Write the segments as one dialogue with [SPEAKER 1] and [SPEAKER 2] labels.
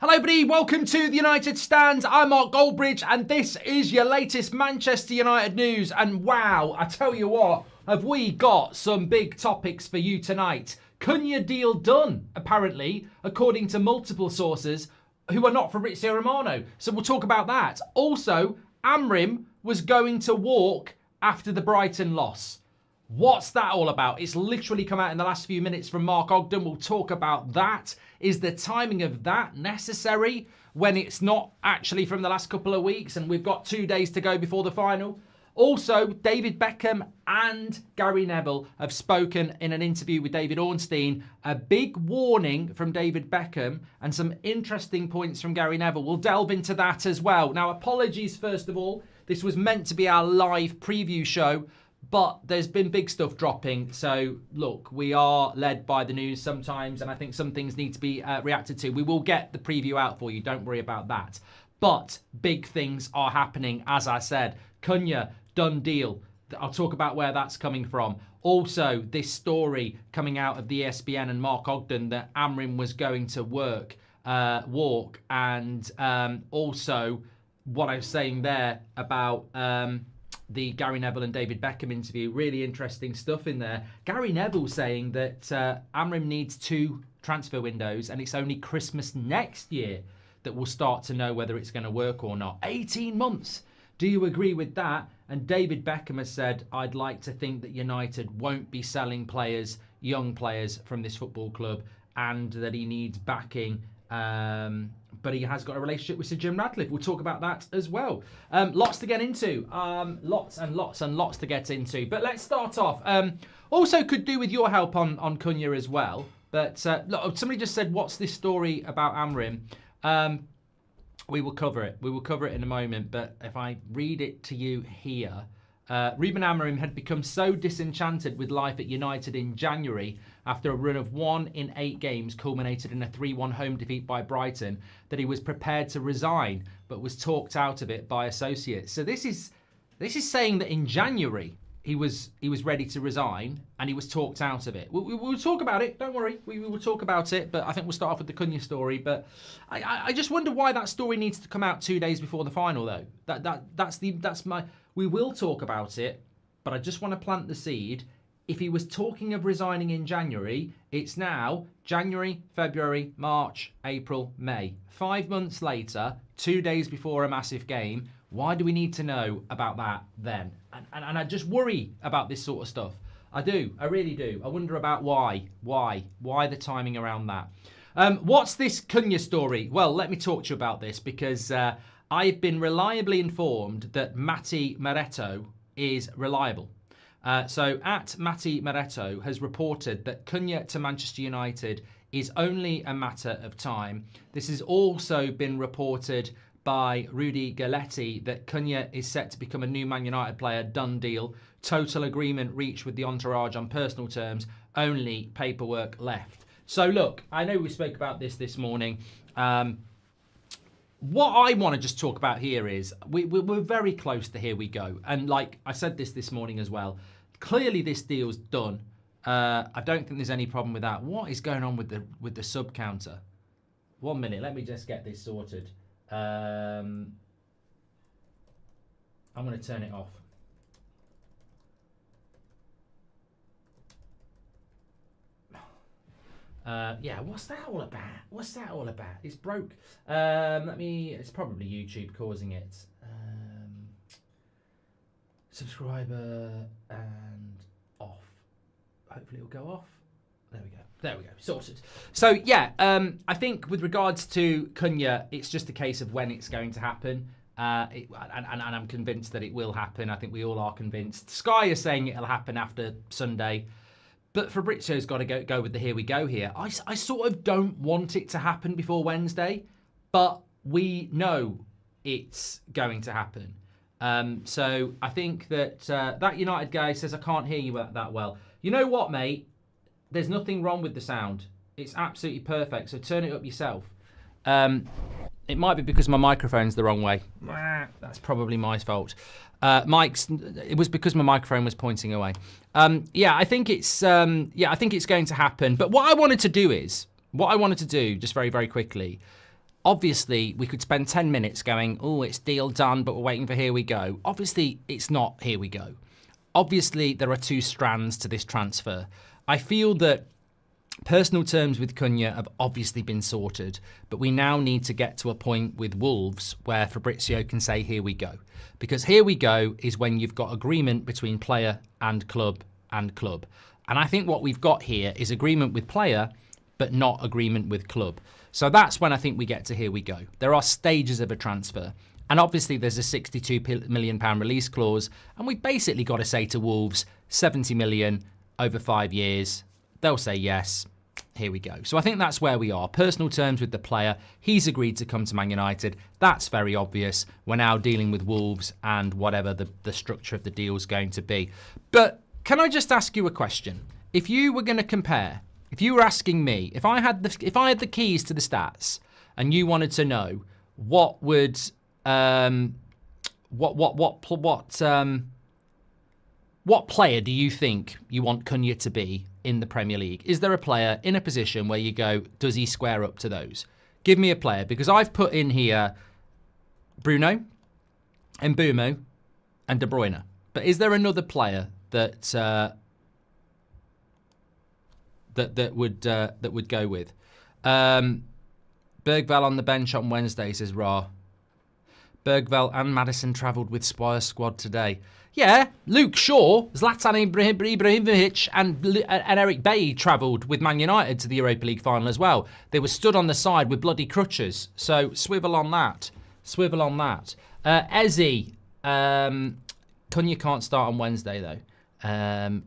[SPEAKER 1] Hello everybody, welcome to the United Stand. I'm Mark Goldbridge and this is your latest Manchester United news. And wow, I tell you what, have we got some big topics for you tonight. CUNHA deal done, apparently, according to multiple sources who are not Fabrizio Romano. So we'll talk about that. Also, Amorim was going to walk after the Brighton loss. What's that all about? It's literally come out in the last few minutes from Mark Ogden. We'll talk about that. Is the timing of that necessary when it's not actually from the last couple of weeks and we've got 2 days to go before the final? Also, David Beckham and Gary Neville have spoken in an interview with David Ornstein. A big warning from David Beckham and some interesting points from Gary Neville. We'll delve into that as well. Now, apologies, first of all. This was meant to be our live preview show, but there's been big stuff dropping. So, look, we are led by the news sometimes, and I think some things need to be reacted to. We will get the preview out for you. Don't worry about that. But big things are happening, as I said. CUNHA, done deal. I'll talk about where that's coming from. Also, this story coming out of the ESPN and Mark Ogden that Amorim was going to walk. And also what I was saying there about the Gary Neville and David Beckham interview. Really interesting stuff in there. Gary Neville saying that Amorim needs 2 transfer windows and it's only Christmas next year that we'll start to know whether it's going to work or not. 18 months. Do you agree with that? And David Beckham has said, I'd like to think that United won't be selling players, young players from this football club, and that he needs backing. But he has got a relationship with Sir Jim Radcliffe. We'll talk about that as well. Lots to get into. Lots to get into. But let's start off. Also could do with your help on CUNHA as well. But look, somebody just said, what's this story about Amorim? We will cover it. We will cover it in a moment. But if I read it to you here, Ruben Amorim had become so disenchanted with life at United in January after a run of 1 in 8 games culminated in a 3-1 home defeat by Brighton that he was prepared to resign, but was talked out of it by associates. So this is saying that in January he was ready to resign and he was talked out of it. We'll talk about it. Don't worry. We will talk about it. But I think we'll start off with the CUNHA story. But I just wonder why that story needs to come out 2 days before the final, though. That's my. We will talk about it, but I just want to plant the seed. If he was talking of resigning in January, it's now January, February, March, April, May. 5 months later, 2 days before a massive game. Why do we need to know about that then? And I just worry about this sort of stuff. I do. I really do. I wonder about why. Why the timing around that? What's this CUNHA story? Well, let me talk to you about this because I've been reliably informed that Matti Maretto is reliable. So at Matti Maretto has reported that CUNHA to Manchester United is only a matter of time. This has also been reported by Rudy Galletti that CUNHA is set to become a new Man United player, done deal. Total agreement reached with the entourage on personal terms, only paperwork left. So look, I know we spoke about this morning. What I want to just talk about here is we're very close to here we go. And like I said this morning as well, clearly this deal's done. I don't think there's any problem with that. What is going on with the sub counter? 1 minute, let me just get this sorted. I'm going to turn it off. Yeah, what's that all about? It's broke. It's probably YouTube causing it. Subscriber and off. Hopefully it'll go off. There we go. Sorted. So yeah, I think with regards to CUNHA, it's just a case of when it's going to happen. And I'm convinced that it will happen. I think we all are convinced. Sky is saying it'll happen after Sunday. But Fabrizio's got to go with the here we go here. I sort of don't want it to happen before Wednesday, but we know it's going to happen. So I think that that United guy says, I can't hear you that well. You know what, mate? There's nothing wrong with the sound. It's absolutely perfect, so turn it up yourself. It might be because my microphone's the wrong way. That's probably my fault. It was because my microphone was pointing away. I think it's going to happen. But what I wanted to do, just very, very quickly, Obviously, we could spend 10 minutes going, oh, it's deal done, but we're waiting for here we go. Obviously, it's not here we go. Obviously, there are two strands to this transfer. I feel that personal terms with CUNHA have obviously been sorted, but we now need to get to a point with Wolves where Fabrizio can say, here we go. Because here we go is when you've got agreement between player and club and club. And I think what we've got here is agreement with player, but not agreement with club. So that's when I think we get to here we go. There are stages of a transfer. And obviously there's a £62 million release clause. And we've basically got to say to Wolves, 70 million over 5 years. They'll say yes. Here we go. So I think that's where we are. Personal terms with the player. He's agreed to come to Man United. That's very obvious. We're now dealing with Wolves and whatever the structure of the deal is going to be. But can I just ask you a question? If you were going to compare, if you were asking me, if I had the keys to the stats, and you wanted to know what would what player do you think you want CUNHA to be in the Premier League? Is there a player in a position where you go, does he square up to those? Give me a player, because I've put in here Bruno, Mbeumo, and De Bruyne. But is there another player that that would go with? Bergvall on the bench on Wednesday, says Ra. Bergvall and Maddison travelled with Spire squad today. Yeah, Luke Shaw, Zlatan Ibrahimovic and Eric Bailly travelled with Man United to the Europa League final as well. They were stood on the side with bloody crutches. So swivel on that. Swivel on that. Ezzy, CUNHA can't start on Wednesday though.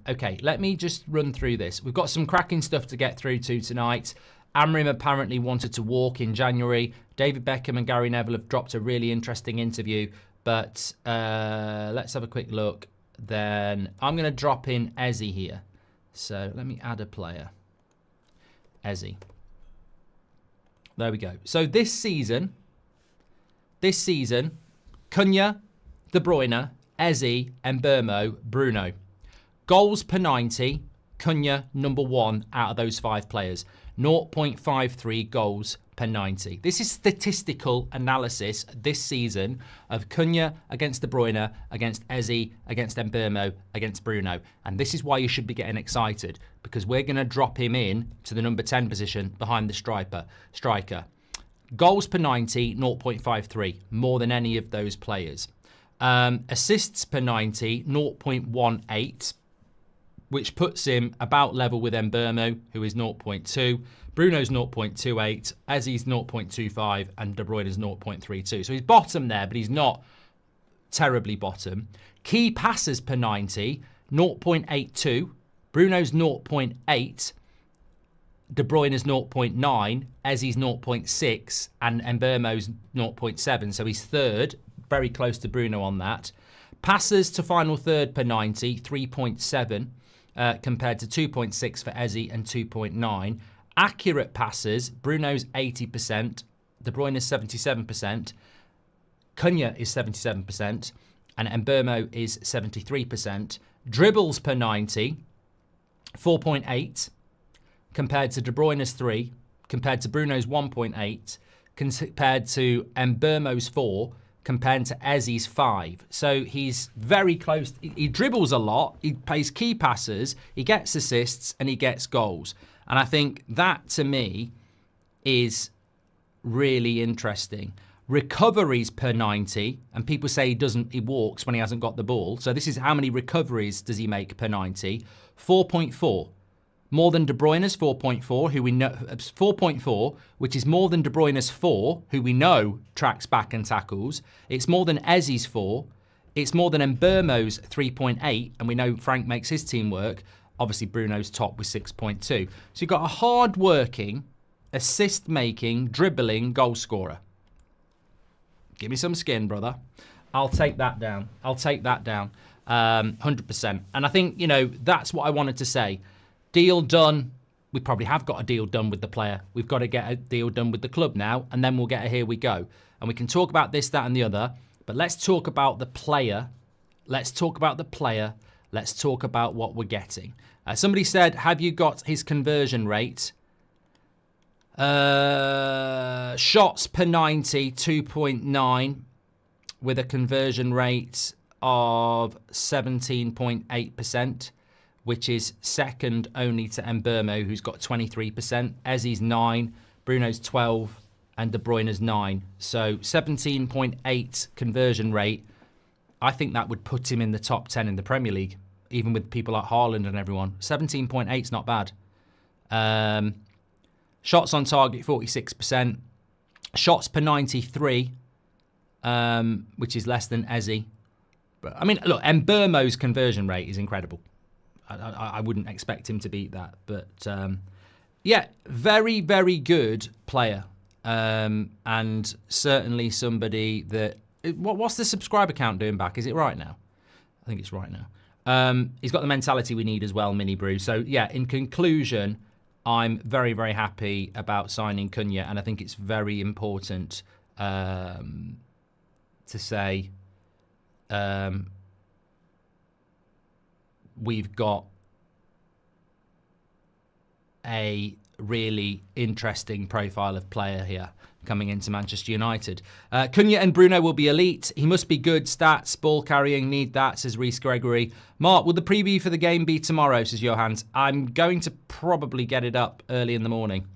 [SPEAKER 1] Okay, let me just run through this. We've got some cracking stuff to get through to tonight. Amorim apparently wanted to walk in January. David Beckham and Gary Neville have dropped a really interesting interview. But let's have a quick look. Then I'm going to drop in Ezzy here. So let me add a player. Ezzy. There we go. So this season, CUNHA, De Bruyne, Ezzy, Mbeumo, Bruno. Goals per 90, CUNHA number 1 out of those 5 players. 0.53 goals per 90. This is statistical analysis this season of CUNHA against De Bruyne, against Ezzy, against Mbeumo, against Bruno. And this is why you should be getting excited, because we're going to drop him in to the number 10 position behind the striker. Goals per 90, 0.53, more than any of those players. Assists per 90, 0.18, which puts him about level with Mbeumo, who is 0.2. Bruno's 0.28, Ezzy's 0.25, and De Bruyne's 0.32. So he's bottom there, but he's not terribly bottom. Key passes per 90, 0.82. Bruno's 0.8. De Bruyne's 0.9. Ezzy's 0.6. And Mbeumo's 0.7. So he's third, very close to Bruno on that. Passes to final third per 90, 3.7. Compared to 2.6 for Ezzy and 2.9. Accurate passes, Bruno's 80%, De Bruyne is 77%, CUNHA is 77%, and Mbeumo is 73%. Dribbles per 90, 4.8, compared to De Bruyne's 3, compared to Bruno's 1.8, compared to Mbeumo's 4, compared to Ezzy's 5. So he's very close. He dribbles a lot. He plays key passes. He gets assists and he gets goals. And I think that, to me, is really interesting. Recoveries per 90. And people say he walks when he hasn't got the ball. So this is how many recoveries does he make per 90. 4.4. More than De Bruyne's 4.4, who we know 4.4, which is more than De Bruyne's 4, who we know tracks back and tackles. It's more than Ezzy's 4. It's more than Mbeumo's 3.8, and we know Frank makes his team work. Obviously, Bruno's top with 6.2. So you've got a hard-working, assist-making, dribbling goal scorer. Give me some skin, brother. I'll take that down. 100%. And I think, that's what I wanted to say. Deal done. We probably have got a deal done with the player. We've got to get a deal done with the club now, and then we'll get a here we go. And we can talk about this, that, and the other, but let's talk about the player. Let's talk about what we're getting. Somebody said, have you got his conversion rate? Shots per 90, 2.9, with a conversion rate of 17.8%, which is second only to Mbeumo, who's got 23%. Ezzy's 9, Bruno's 12, and De Bruyne's 9. So 17.8 conversion rate. I think that would put him in the top 10 in the Premier League, even with people like Haaland and everyone. 17.8 is not bad. Shots on target, 46%. Shots per 93, which is less than Ezzy. But I mean, look, Mbeumo's conversion rate is incredible. I wouldn't expect him to beat that. But yeah, very, very good player. And certainly somebody that... What's the subscriber count doing back? Is it right now? I think it's right now. He's got the mentality we need as well, Mini Brew. So yeah, in conclusion, I'm very, very happy about signing CUNHA, and I think it's very important to say we've got a really interesting profile of player here coming into Manchester United. CUNHA and Bruno will be elite. He must be good. Stats, ball carrying, need that, says Reece Gregory. Mark, will the preview for the game be tomorrow, says Johans. I'm going to probably get it up early in the morning.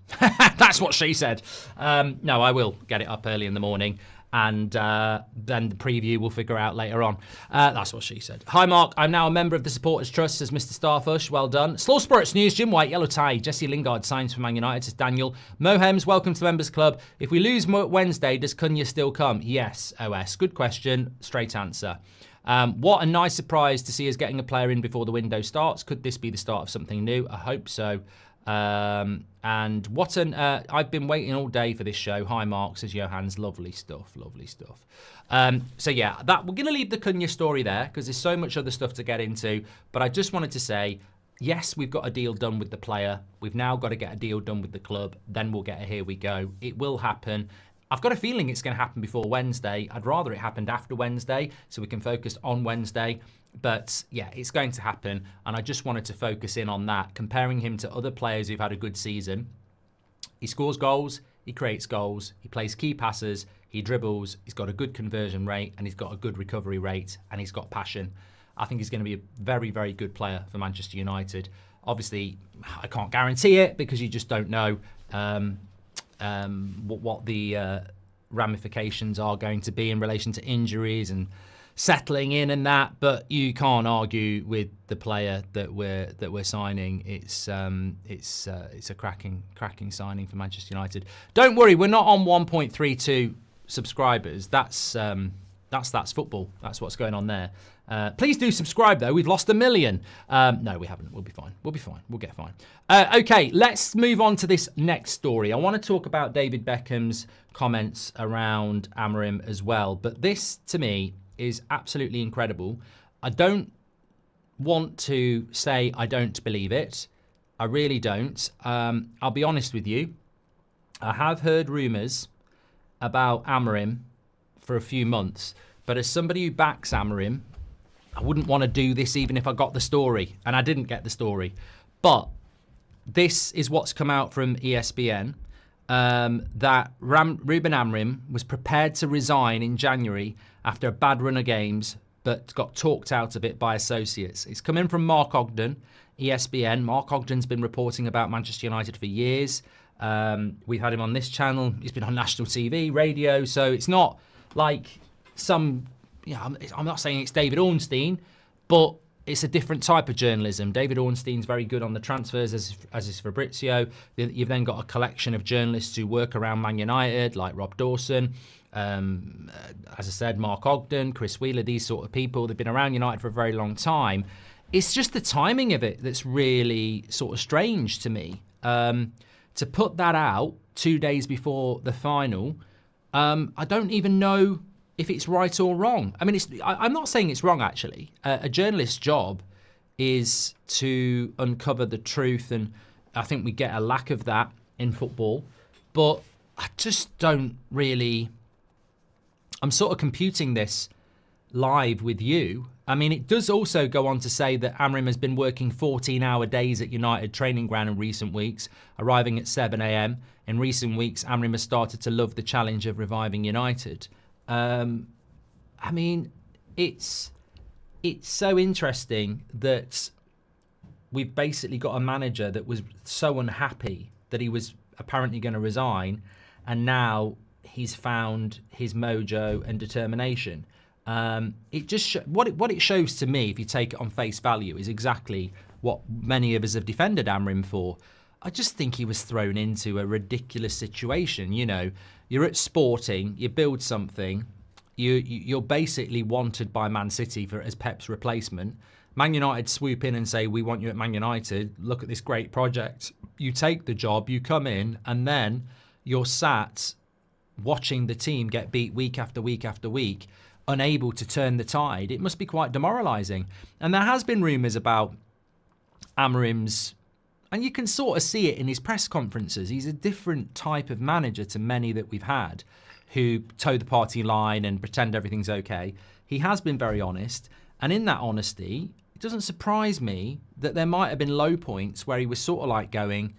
[SPEAKER 1] That's what she said. No, I will get it up early in the morning. And then the preview we'll figure out later on. That's what she said. Hi, Mark. I'm now a member of the Supporters Trust, says Mr. Starfush. Well done. Slow Sports News, Jim White, yellow tie. Jesse Lingard signs for Man United, says Daniel. Mohems, welcome to the Members Club. If we lose Wednesday, does CUNHA still come? Yes, OS. Good question. Straight answer. What a nice surprise to see us getting a player in before the window starts. Could this be the start of something new? I hope so. And what an... I've been waiting all day for this show. Hi, Mark, says Johans. Lovely stuff, lovely stuff. So, yeah, we're going to leave the CUNHA story there because there's so much other stuff to get into. But I just wanted to say, yes, we've got a deal done with the player. We've now got to get a deal done with the club. Then we'll get a here we go. It will happen. I've got a feeling it's going to happen before Wednesday. I'd rather it happened after Wednesday so we can focus on Wednesday. But yeah, it's going to happen. And I just wanted to focus in on that, comparing him to other players who've had a good season. He scores goals, he creates goals, he plays key passes, he dribbles, he's got a good conversion rate, and he's got a good recovery rate, and he's got passion. I think he's going to be a very, very good player for Manchester United. Obviously, I can't guarantee it because you just don't know what the ramifications are going to be in relation to injuries and settling in and that, but you can't argue with the player that we're signing. It's a cracking signing for Manchester United. Don't worry, we're not on 1.32 subscribers. That's football. That's what's going on there. Please do subscribe though. We've lost 1 million. No, we haven't. We'll be fine. We'll be fine. We'll get fine. Okay, let's move on to this next story. I want to talk about David Beckham's comments around Amorim as well, but this to me is absolutely incredible. I don't want to say I don't believe it. I really don't. I'll be honest with you. I have heard rumours about Amorim for a few months, but as somebody who backs Amorim, I wouldn't want to do this even if I got the story, and I didn't get the story. But this is what's come out from ESPN, that Ruben Amorim was prepared to resign in January after a bad run of games, but got talked out of it by associates. It's come in from Mark Ogden, ESPN. Mark Ogden's been reporting about Manchester United for years. We've had him on this channel. He's been on national TV, radio, so it's not like some... I'm not saying it's David Ornstein, but it's a different type of journalism. David Ornstein's very good on the transfers, as is Fabrizio. You've then got a collection of journalists who work around Man United, like Rob Dawson, as I said, Mark Ogden, Chris Wheeler, these sort of people. They've been around United for a very long time. It's just the timing of it that's really sort of strange to me. To put that out 2 days before the final, I don't even know if it's right or wrong. I mean, I'm not saying it's wrong, actually. A journalist's job is to uncover the truth, and I think we get a lack of that in football. But I just don't really... I'm sort of computing this live with you, I mean, it does also go on to say that Amorim has been working 14-hour days at United training ground in recent weeks, arriving at 7 a.m. In recent weeks, Amorim has started to love the challenge of reviving United. I mean, it's so interesting that we've basically got a manager that was so unhappy that he was apparently going to resign, and now he's found his mojo and determination. It just what it shows to me, if you take it on face value, is exactly what many of us have defended Amorim for. I just think he was thrown into a ridiculous situation. You know, you're at Sporting, you build something, you're basically wanted by Man City as Pep's replacement. Man United swoop in and say, we want you at Man United, look at this great project. You take the job, you come in, and then you're sat watching the team get beat week after week after week, unable to turn the tide. It must be quite demoralising. And there has been rumours about Amorim's, and you can sort of see it in his press conferences. He's a different type of manager to many that we've had who toe the party line and pretend everything's okay. He has been very honest. And in that honesty, it doesn't surprise me that there might have been low points where he was sort of like going,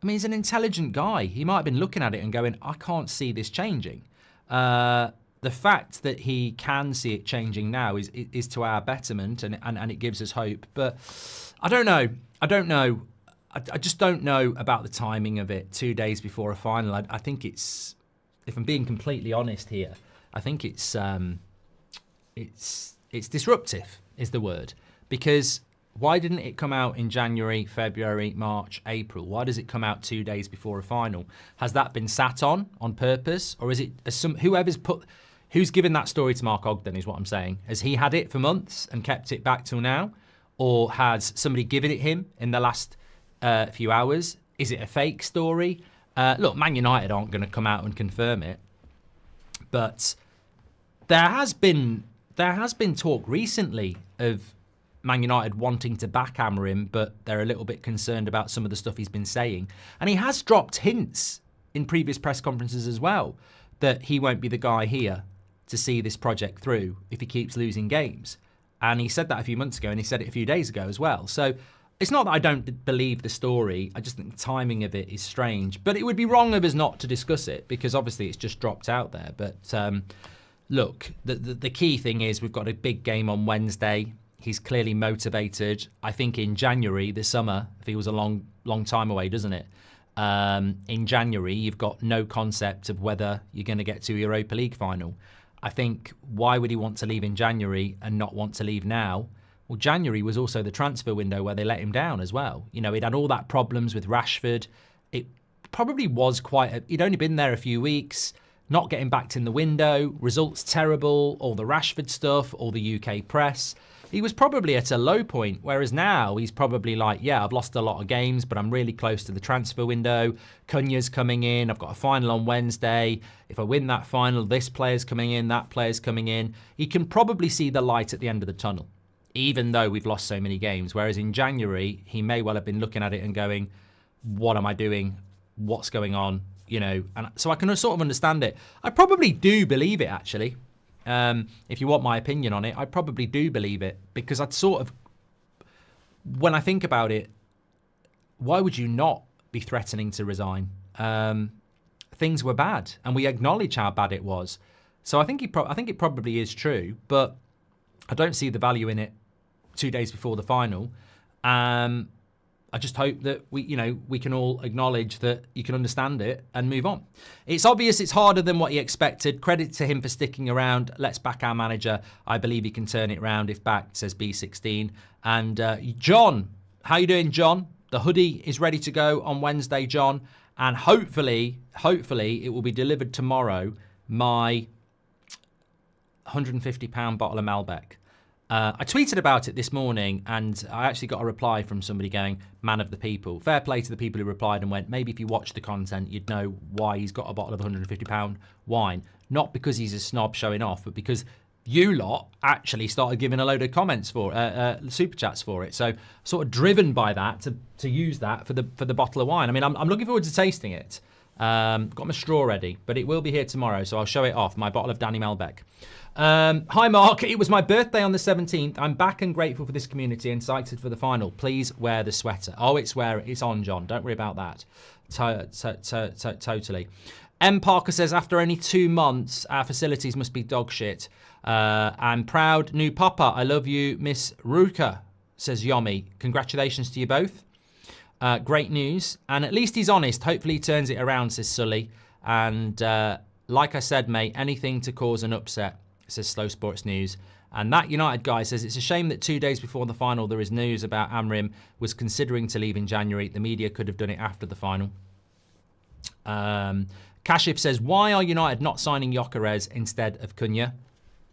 [SPEAKER 1] I mean, he's an intelligent guy. He might have been looking at it and going, I can't see this changing. The fact that he can see it changing now is to our betterment, and it gives us hope. But I don't know. I just don't know about the timing of it 2 days before a final. I think it's, if I'm being completely honest here, I think it's disruptive is the word. Because why didn't it come out in January, February, March, April? Why does it come out 2 days before a final? Has that been sat on purpose? Or is it who's given that story to Mark Ogden is what I'm saying? Has he had it for months and kept it back till now? Or has somebody given it him in the last few hours? Is it a fake story? Look, Man United aren't going to come out and confirm it. But there has been talk recently of Man United wanting to back Amorim, but they're a little bit concerned about some of the stuff he's been saying. And he has dropped hints in previous press conferences as well that he won't be the guy here to see this project through if he keeps losing games. And he said that a few months ago, and he said it a few days ago as well. So it's not that I don't believe the story. I just think the timing of it is strange. But it would be wrong of us not to discuss it, because obviously it's just dropped out there. But look, the key thing is we've got a big game on Wednesday. He's clearly motivated. I think in January, this summer, feels a long time away, doesn't it? In January, you've got no concept of whether you're going to get to a Europa League final. I think, why would he want to leave in January and not want to leave now? Well, January was also the transfer window where they let him down as well. You know, he'd had all that problems with Rashford. It probably was he'd only been there a few weeks, not getting backed in the window, results terrible, all the Rashford stuff, all the UK press. He was probably at a low point, whereas now he's probably like, yeah, I've lost a lot of games, but I'm really close to the transfer window. CUNHA's coming in. I've got a final on Wednesday. If I win that final, this player's coming in, that player's coming in. He can probably see the light at the end of the tunnel, even though we've lost so many games. Whereas in January, he may well have been looking at it and going, what am I doing? What's going on? You know, and so I can sort of understand it. I probably do believe it, actually. If you want my opinion on it, I probably do believe it, because I'd sort of, when I think about it, why would you not be threatening to resign? Things were bad, and we acknowledge how bad it was. So I think it probably is true, but I don't see the value in it 2 days before the final. I just hope that we can all acknowledge that you can understand it and move on. It's obvious it's harder than what he expected. Credit to him for sticking around. Let's back our manager. I believe he can turn it around if backed, says B16. And John, how you doing, John? The hoodie is ready to go on Wednesday, John. And hopefully it will be delivered tomorrow. My £150 bottle of Malbec. I tweeted about it this morning, and I actually got a reply from somebody going, man of the people. Fair play to the people who replied and went, maybe if you watched the content, you'd know why he's got a bottle of £150 wine. Not because he's a snob showing off, but because you lot actually started giving a load of comments super chats for it. So sort of driven by that to use that for the bottle of wine. I mean, I'm looking forward to tasting it. Got my straw ready, but it will be here tomorrow, so I'll show it off. My bottle of Danny Melbeck. Hi, Mark. It was my birthday on the 17th. I'm back and grateful for this community and excited for the final. Please wear the sweater. Oh, it's on, John. Don't worry about that. Totally. M. Parker says, after only 2 months, our facilities must be dog shit. I'm proud new papa. I love you, Miss Ruka, says Yomi. Congratulations to you both. Great news. And at least he's honest. Hopefully he turns it around, says Sully. And like I said, mate, anything to cause an upset, says Slow Sports News. And that United guy says, it's a shame that 2 days before the final, there is news about Amorim was considering to leave in January. The media could have done it after the final. Kashif says, why are United not signing Gyökeres instead of CUNHA?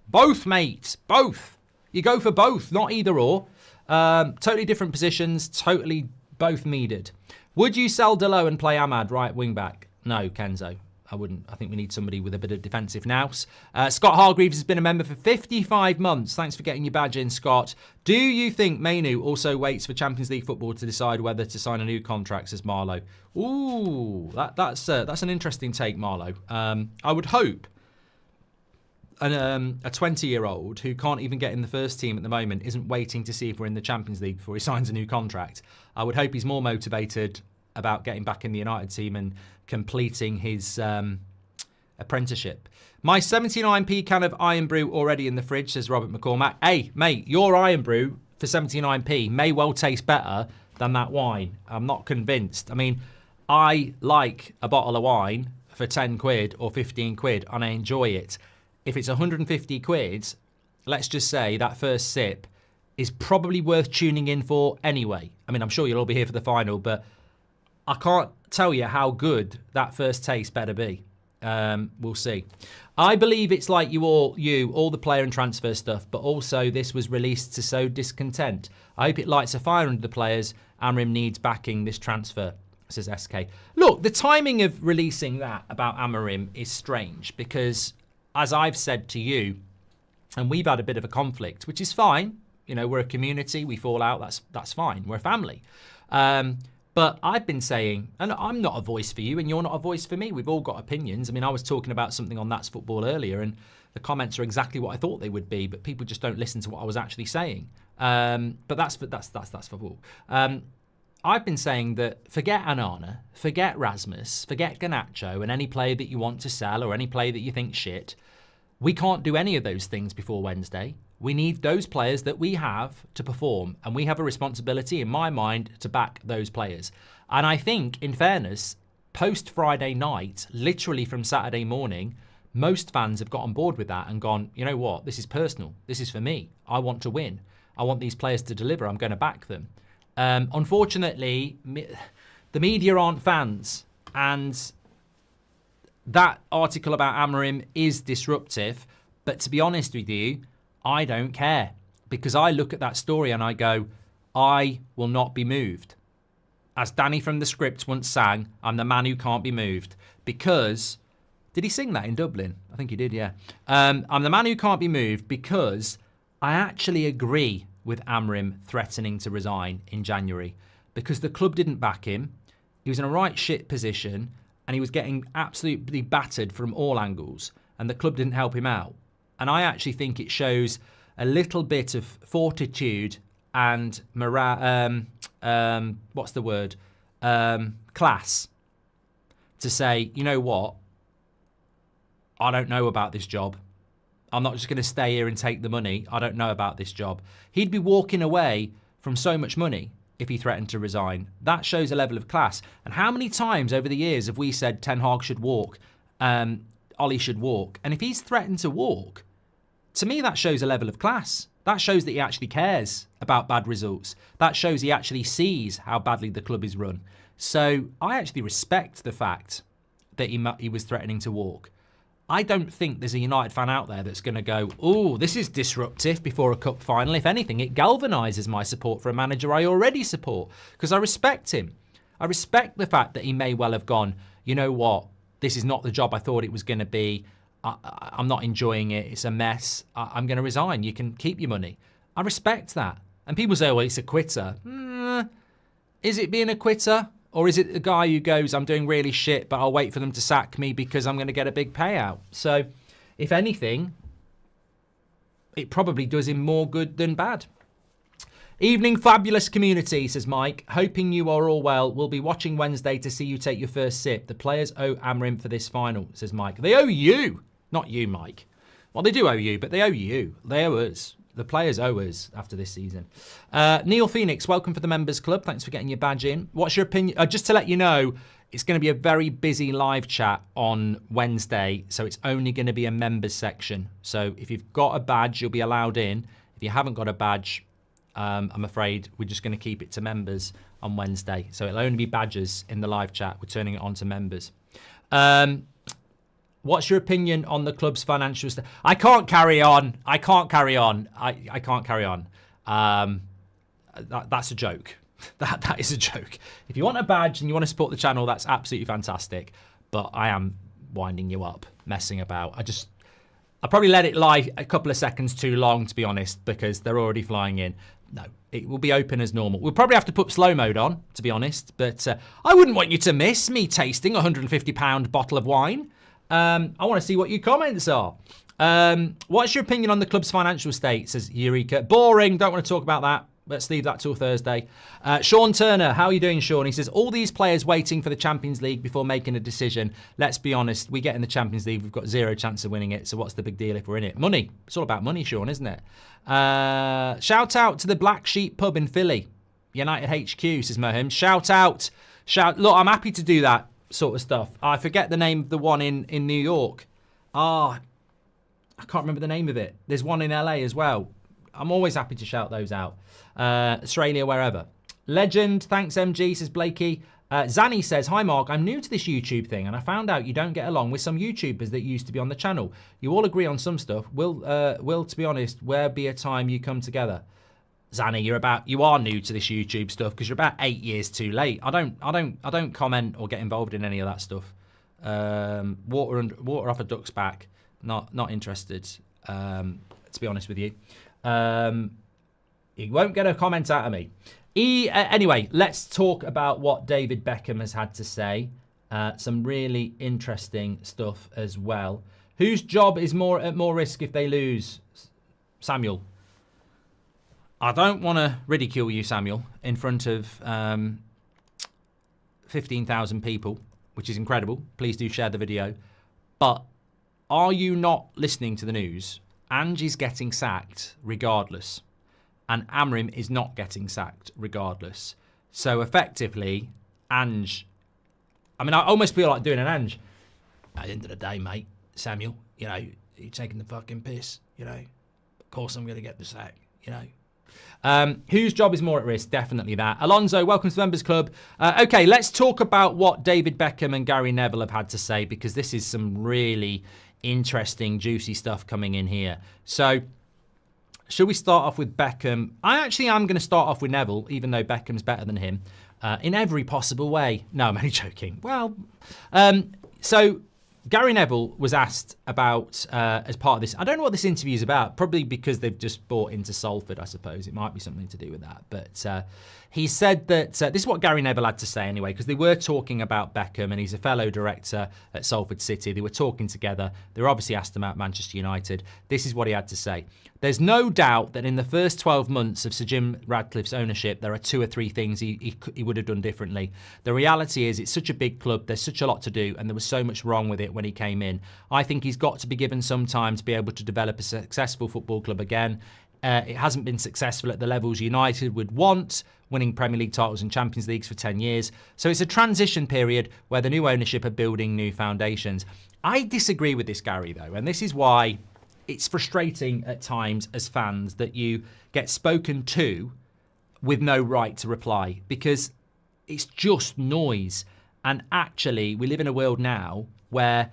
[SPEAKER 1] Both, mate. Both. You go for both, not either or. Totally different positions, totally both needed. Would you sell Delo and play Ahmad right wing back? No, Kenzo. I wouldn't. I think we need somebody with a bit of defensive nous. Scott Hargreaves has been a member for 55 months. Thanks for getting your badge in, Scott. Do you think Mainu also waits for Champions League football to decide whether to sign a new contract, says Marlow? Ooh, that's an interesting take, Marlow. I would hope a 20-year-old who can't even get in the first team at the moment isn't waiting to see if we're in the Champions League before he signs a new contract. I would hope he's more motivated about getting back in the United team and completing his apprenticeship. My 79p can of Iron Brew already in the fridge, says Robert McCormack. Hey, mate, your Iron Brew for 79p may well taste better than that wine. I'm not convinced. I mean, I like a bottle of wine for 10 quid or 15 quid and I enjoy it. If it's 150 quid, let's just say that first sip is probably worth tuning in for anyway. I mean, I'm sure you'll all be here for the final, but I can't tell you how good that first taste better be. We'll see. I believe it's like all the player and transfer stuff, but also this was released to sow discontent. I hope it lights a fire under the players. Amorim needs backing this transfer, says SK. Look, the timing of releasing that about Amorim is strange because, as I've said to you, and we've had a bit of a conflict, which is fine. You know, we're a community, we fall out, that's fine. We're a family. But I've been saying, and I'm not a voice for you and you're not a voice for me. We've all got opinions. I mean, I was talking about something on That's Football earlier and the comments are exactly what I thought they would be, but people just don't listen to what I was actually saying. But that's football. I've been saying that forget Anana, forget Rasmus, forget Garnacho and any player that you want to sell or any player that you think shit. We can't do any of those things before Wednesday. We need those players that we have to perform, and we have a responsibility, in my mind, to back those players. And I think, in fairness, post-Friday night, literally from Saturday morning, most fans have got on board with that and gone, you know what, this is personal. This is for me. I want to win. I want these players to deliver. I'm going to back them. Unfortunately, the media aren't fans, and that article about Amorim is disruptive, but to be honest with you, I don't care because I look at that story and I go, I will not be moved. As Danny from the script once sang, I'm the man who can't be moved because, did he sing that in Dublin? I think he did, yeah. I'm the man who can't be moved because I actually agree with Amorim threatening to resign in January because the club didn't back him. He was in a right shit position and he was getting absolutely battered from all angles and the club didn't help him out. And I actually think it shows a little bit of fortitude and class to say, you know what? I don't know about this job. I'm not just going to stay here and take the money. I don't know about this job. He'd be walking away from so much money if he threatened to resign. That shows a level of class. And how many times over the years have we said Ten Hag should walk, Ollie should walk? And if he's threatened to walk, to me, that shows a level of class. That shows that he actually cares about bad results. That shows he actually sees how badly the club is run. So I actually respect the fact that he was threatening to walk. I don't think there's a United fan out there that's going to go, oh, this is disruptive before a cup final. If anything, it galvanises my support for a manager I already support because I respect him. I respect the fact that he may well have gone, you know what, this is not the job I thought it was going to be. I'm not enjoying it. It's a mess. I'm going to resign. You can keep your money. I respect that. And people say, well, it's a quitter. Is it being a quitter? Or is it the guy who goes, I'm doing really shit, but I'll wait for them to sack me because I'm going to get a big payout? So, if anything, it probably does him more good than bad. Evening, fabulous community, says Mike. Hoping you are all well. We'll be watching Wednesday to see you take your first sip. The players owe Amorim for this final, says Mike. They owe you. Not you, Mike. Well, they do owe you, but they owe you. They owe us. The players owe us after this season. Neil Phoenix, welcome for the Members Club. Thanks for getting your badge in. What's your opinion? Just to let you know, it's going to be a very busy live chat on Wednesday, so it's only going to be a members section. So if you've got a badge, you'll be allowed in. If you haven't got a badge, I'm afraid we're just going to keep it to members on Wednesday. So it'll only be badges in the live chat. We're turning it on to members. What's your opinion on the club's financial I can't carry on. I can't carry on. I can't carry on. That's a joke. That is a joke. If you want a badge and you want to support the channel, that's absolutely fantastic. But I am winding you up, messing about. I probably let it lie a couple of seconds too long, to be honest, because they're already flying in. No, it will be open as normal. We'll probably have to put slow mode on, to be honest. But I wouldn't want you to miss me tasting a £150 bottle of wine. I want to see what your comments are. What's your opinion on the club's financial state, says Eureka. Boring, don't want to talk about that. Let's leave that till Thursday. Sean Turner, how are you doing, Sean? He says, all these players waiting for the Champions League before making a decision. Let's be honest, we get in the Champions League, we've got zero chance of winning it, so what's the big deal if we're in it? Money. It's all about money, Sean, isn't it? Shout out to the Black Sheep pub in Philly. United HQ, says Mohim. Shout out. Look, I'm happy to do that sort of stuff. I forget the name of the one in New York. I can't remember the name of it. There's one in LA as well. I'm always happy to shout those out. Australia, wherever. Legend, thanks MG, says Blakey. Zanny says, hi Mark, I'm new to this YouTube thing and I found out you don't get along with some YouTubers that used to be on the channel. You all agree on some stuff. Will, to be honest, where be a time you come together? Zanny, you are new to this YouTube stuff because you're about 8 years too late. I don't comment or get involved in any of that stuff. Water off a duck's back. Not interested. To be honest with you, you won't get a comment out of me. Anyway, let's talk about what David Beckham has had to say. Some really interesting stuff as well. Whose job is at more risk if they lose? Samuel. I don't want to ridicule you, Samuel, in front of 15,000 people, which is incredible. Please do share the video. But are you not listening to the news? Ange is getting sacked regardless. And Amorim is not getting sacked regardless. So effectively, Ange... I mean, I almost feel like doing an Ange. At the end of the day, mate, Samuel, you're taking the fucking piss, Of course I'm going to get the sack, Whose job is more at risk? Definitely that. Alonso, welcome to the Members Club. Okay, let's talk about what David Beckham and Gary Neville have had to say, because this is some really interesting, juicy stuff coming in here. So, should we start off with Beckham? I actually am going to start off with Neville, even though Beckham's better than him, in every possible way. No, I'm only joking. Well, so Gary Neville was asked about, as part of this, I don't know what this interview is about, probably because they've just bought into Salford, I suppose. It might be something to do with that. But he said that, this is what Gary Neville had to say anyway, because they were talking about Beckham and he's a fellow director at Salford City. They were talking together. They were obviously asked about Manchester United. This is what he had to say. There's no doubt that in the first 12 months of Sir Jim Ratcliffe's ownership, there are 2 or 3 things he would have done differently. The reality is it's such a big club, there's such a lot to do, and there was so much wrong with it when he came in. I think he's got to be given some time to be able to develop a successful football club again. It hasn't been successful at the levels United would want, winning Premier League titles and Champions Leagues for 10 years. So it's a transition period where the new ownership are building new foundations. I disagree with this, Gary, though, and this is why it's frustrating at times as fans that you get spoken to with no right to reply, because it's just noise. And actually, we live in a world now where,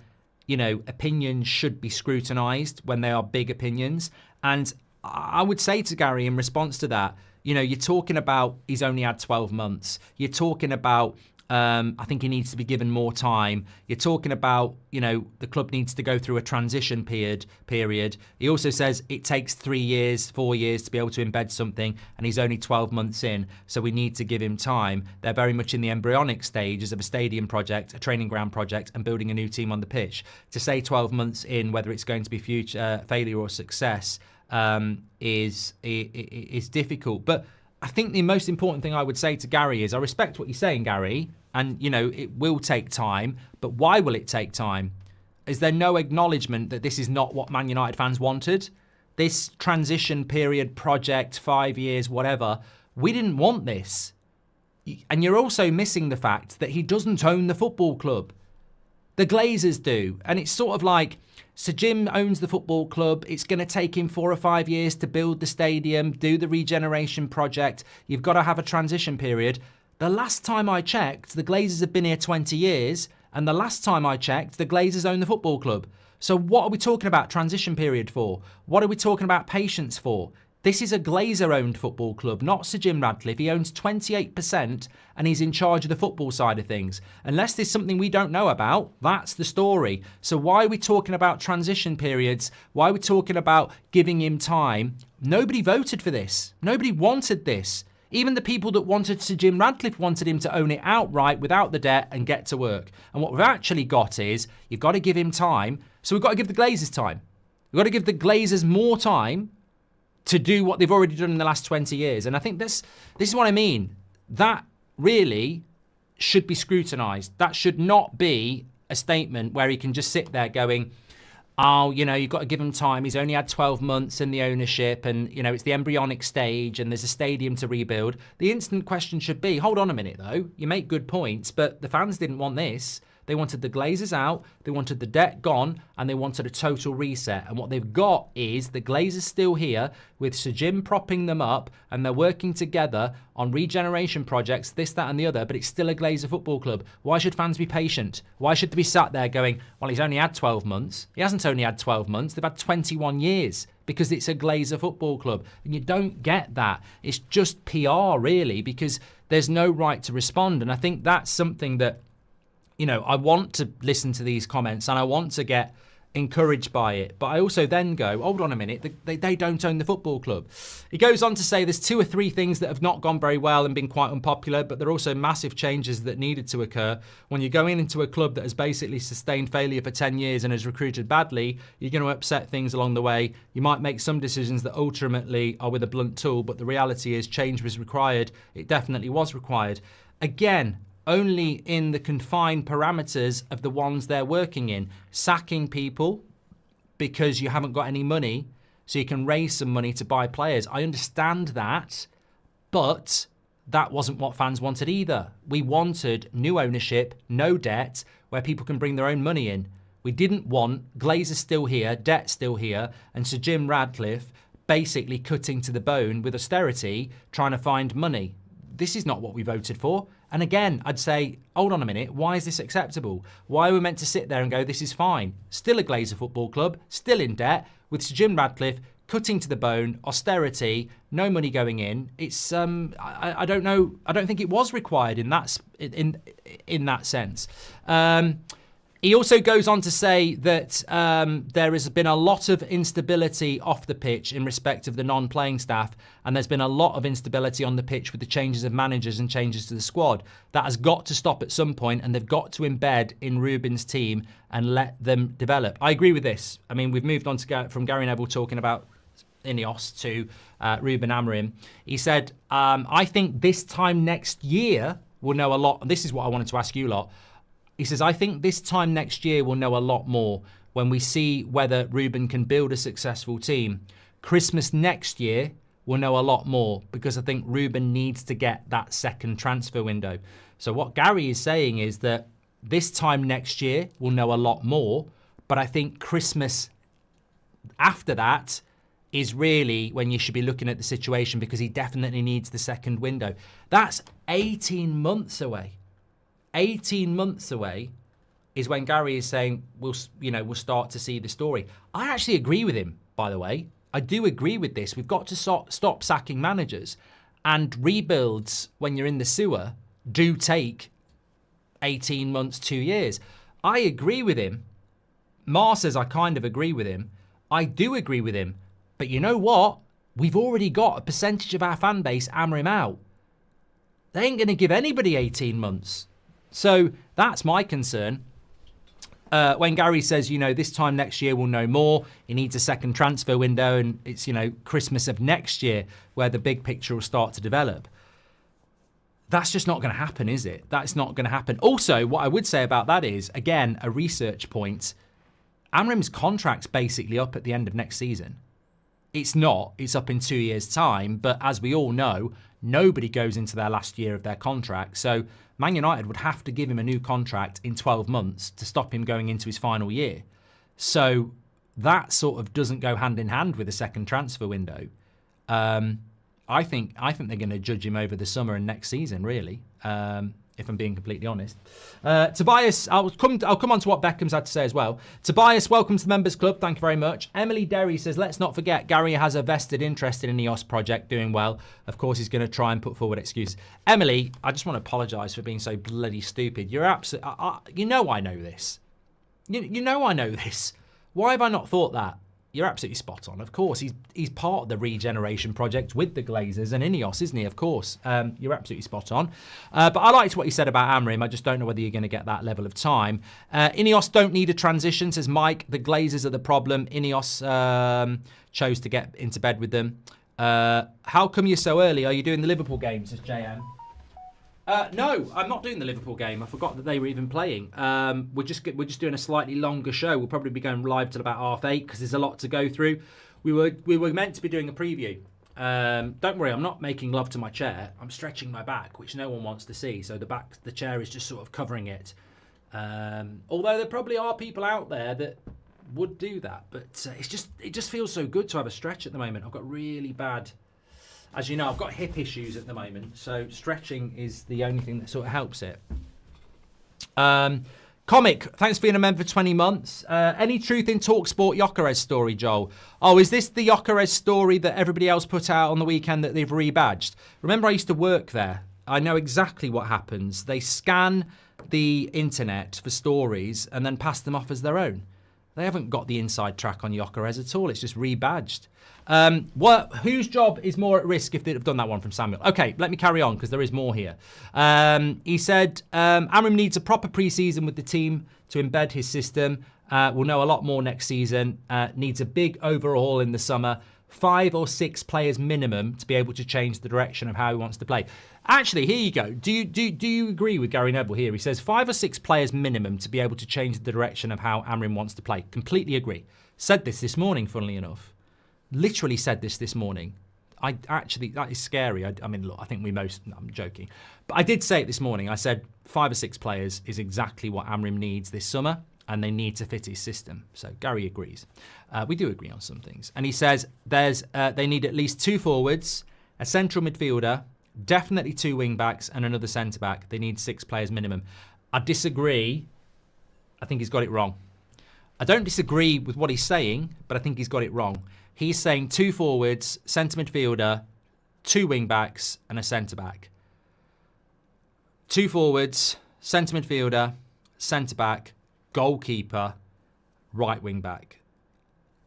[SPEAKER 1] opinions should be scrutinised when they are big opinions. And I would say to Gary in response to that, you're talking about he's only had 12 months. You're talking about I think he needs to be given more time. You're talking about, the club needs to go through a transition period. He also says it takes 3 years, 4 years to be able to embed something, and he's only 12 months in, so we need to give him time. They're very much in the embryonic stages of a stadium project, a training ground project, and building a new team on the pitch. To say 12 months in whether it's going to be future failure or success is difficult. But I think the most important thing I would say to Gary is I respect what you're saying, Gary, and, it will take time, but why will it take time? Is there no acknowledgement that this is not what Man United fans wanted? This transition period project, 5 years, whatever, we didn't want this. And you're also missing the fact that he doesn't own the football club. The Glazers do. And it's sort of like, Sir Jim owns the football club. It's going to take him 4 or 5 years to build the stadium, do the regeneration project. You've got to have a transition period. The last time I checked, the Glazers have been here 20 years. And the last time I checked, the Glazers own the football club. So what are we talking about transition period for? What are we talking about patience for? This is a Glazer-owned football club, not Sir Jim Ratcliffe. He owns 28% and he's in charge of the football side of things. Unless there's something we don't know about, that's the story. So why are we talking about transition periods? Why are we talking about giving him time? Nobody voted for this. Nobody wanted this. Even the people that wanted Sir Jim Ratcliffe wanted him to own it outright without the debt and get to work. And what we've actually got is you've got to give him time. So we've got to give the Glazers time. We've got to give the Glazers more time to do what they've already done in the last 20 years. And I think this is what I mean. That really should be scrutinised. That should not be a statement where he can just sit there going, oh, you've got to give him time. He's only had 12 months in the ownership and, it's the embryonic stage and there's a stadium to rebuild. The instant question should be, hold on a minute, though. You make good points, but the fans didn't want this. They wanted the Glazers out, they wanted the debt gone, and they wanted a total reset. And what they've got is the Glazers still here with Sir Jim propping them up, and they're working together on regeneration projects, this, that, and the other, but it's still a Glazer football club. Why should fans be patient? Why should they be sat there going, well, he's only had 12 months. He hasn't only had 12 months, they've had 21 years because it's a Glazer football club. And you don't get that. It's just PR, really, because there's no right to respond. And I think that's something that I want to listen to these comments and I want to get encouraged by it. But I also then go, hold on a minute, they don't own the football club. He goes on to say there's 2 or 3 things that have not gone very well and been quite unpopular, but there are also massive changes that needed to occur. When you're going into a club that has basically sustained failure for 10 years and has recruited badly, you're going to upset things along the way. You might make some decisions that ultimately are with a blunt tool, but the reality is change was required. It definitely was required. Again, only in the confined parameters of the ones they're working in. Sacking people because you haven't got any money so you can raise some money to buy players. I understand that, but that wasn't what fans wanted either. We wanted new ownership, no debt, where people can bring their own money in. We didn't want Glazers still here, debt still here, and Sir Jim Ratcliffe basically cutting to the bone with austerity, trying to find money. This is not what we voted for. And again, I'd say, hold on a minute, why is this acceptable? Why are we meant to sit there and go, this is fine? Still a Glazer football club, still in debt, with Sir Jim Ratcliffe cutting to the bone, austerity, no money going in. It's I don't know. I don't think it was required in that sense. He also goes on to say that there has been a lot of instability off the pitch in respect of the non-playing staff, and there's been a lot of instability on the pitch with the changes of managers and changes to the squad. That has got to stop at some point, and they've got to embed in Ruben's team and let them develop. I agree with this. I mean, we've moved on to from Gary Neville talking about Ineos to Ruben Amorim. He said, I think this time next year we'll know a lot. And this is what I wanted to ask you lot. He says, I think this time next year we'll know a lot more when we see whether Ruben can build a successful team. Christmas next year we'll know a lot more because I think Ruben needs to get that second transfer window. So what Gary is saying is that this time next year we'll know a lot more, but I think Christmas after that is really when you should be looking at the situation because he definitely needs the second window. That's 18 months away. 18 months away is when Gary is saying we'll start to see the story. I actually agree with him, by the way. I do agree with this. We've got to stop sacking managers, and rebuilds when you're in the sewer do take 18 months, 2 years. I agree with him. Mar says I kind of agree with him. I do agree with him. But you know what? We've already got a percentage of our fan base Amorim out. They ain't going to give anybody 18 months. So that's my concern. When Gary says, this time next year we'll know more, he needs a second transfer window, and it's, Christmas of next year where the big picture will start to develop. That's just not going to happen, is it? That's not going to happen. Also, what I would say about that is, again, a research point. Amorim's contract's basically up at the end of next season. It's not. It's up in 2 years' time. But as we all know, nobody goes into their last year of their contract. So Man United would have to give him a new contract in 12 months to stop him going into his final year. So that sort of doesn't go hand in hand with a second transfer window. I think they're going to judge him over the summer and next season, really. If I'm being completely honest. Tobias, I'll come on to what Beckham's had to say as well. Tobias, welcome to the Members Club. Thank you very much. Emily Derry says, let's not forget, Gary has a vested interest in an EOS project doing well. Of course, he's going to try and put forward excuses. Emily, I just want to apologise for being so bloody stupid. You're absolutely... I know this. You know I know this. Why have I not thought that? You're absolutely spot on. Of course, he's part of the regeneration project with the Glazers and Ineos, isn't he? Of course. You're absolutely spot on. But I liked what you said about Amorim. I just don't know whether you're going to get that level of time. Ineos don't need a transition, says Mike. The Glazers are the problem. Ineos chose to get into bed with them. How come you're so early? Are you doing the Liverpool game, says JM? No, I'm not doing the Liverpool game. I forgot that they were even playing. We're just doing a slightly longer show. We'll probably be going live till about 8:30 because there's a lot to go through. We were meant to be doing a preview. Don't worry, I'm not making love to my chair. I'm stretching my back, which no one wants to see. So the chair is just sort of covering it. Although there probably are people out there that would do that, but it just feels so good to have a stretch at the moment. I've got really bad. As you know, I've got hip issues at the moment, so stretching is the only thing that sort of helps it. Comic, thanks for being a member for 20 months. Any truth in TalkSport Gyökeres story, Joel? Oh, is this the Gyökeres story that everybody else put out on the weekend that they've rebadged? Remember, I used to work there. I know exactly what happens. They scan the internet for stories and then pass them off as their own. They haven't got the inside track on Gyökeres at all. It's just rebadged. Whose job is more at risk if they'd have done that one from Samuel? Okay, let me carry on because there is more here. He said, Amorim needs a proper pre-season with the team to embed his system. We'll know a lot more next season. Needs a big overhaul in the summer. 5 or 6 players minimum to be able to change the direction of how he wants to play. Actually, here you go. Do you agree with Gary Neville here? He says 5 or 6 players minimum to be able to change the direction of how Amorim wants to play. Completely agree. Said this morning, funnily enough. Literally said this morning. That is scary. I mean, look, I think I'm joking. But I did say it this morning. I said 5 or 6 players is exactly what Amorim needs this summer, and they need to fit his system. So Gary agrees. We do agree on some things. And he says they need at least 2 forwards, a central midfielder, definitely 2 wing-backs, and another centre-back. They need 6 players minimum. I disagree. I think he's got it wrong. I don't disagree with what he's saying, but I think he's got it wrong. He's saying 2 forwards, centre midfielder, 2 wing-backs, and a centre-back. 2 forwards, centre midfielder, centre-back, goalkeeper, right wing-back,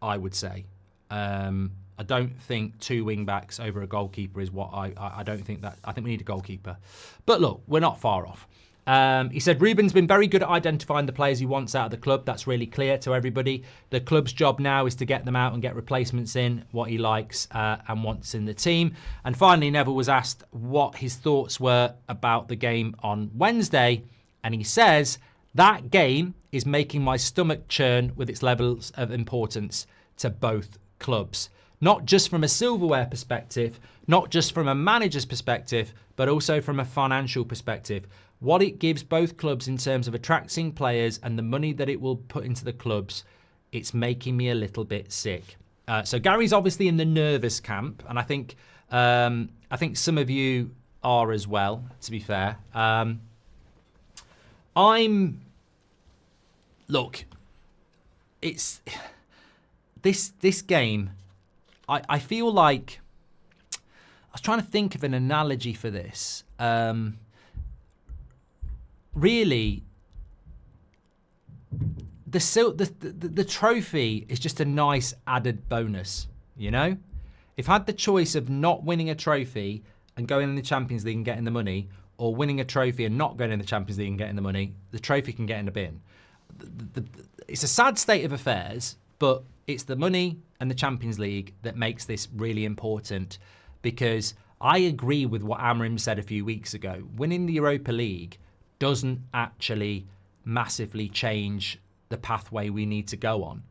[SPEAKER 1] I would say. I don't think 2 wing-backs over a goalkeeper is what I don't think that. I think we need a goalkeeper. But look, we're not far off. He said Ruben's been very good at identifying the players he wants out of the club. That's really clear to everybody. The club's job now is to get them out and get replacements in, what he likes and wants in the team. And finally, Neville was asked what his thoughts were about the game on Wednesday. And he says, that game is making my stomach churn with its levels of importance to both clubs. Not just from a silverware perspective, not just from a manager's perspective, but also from a financial perspective. What it gives both clubs in terms of attracting players and the money that it will put into the clubs, it's making me a little bit sick. So Gary's obviously in the nervous camp, and I think some of you are as well, to be fair. Look, it's this game. I feel like I was trying to think of an analogy for this. really, the trophy is just a nice added bonus, you know? If I had the choice of not winning a trophy and going in the Champions League and getting the money, or winning a trophy and not going in the Champions League and getting the money, the trophy can get in the bin. It's a sad state of affairs, but it's the money and the Champions League that makes this really important, because I agree with what Amorim said a few weeks ago. Winning the Europa League doesn't actually massively change the pathway we need to go on,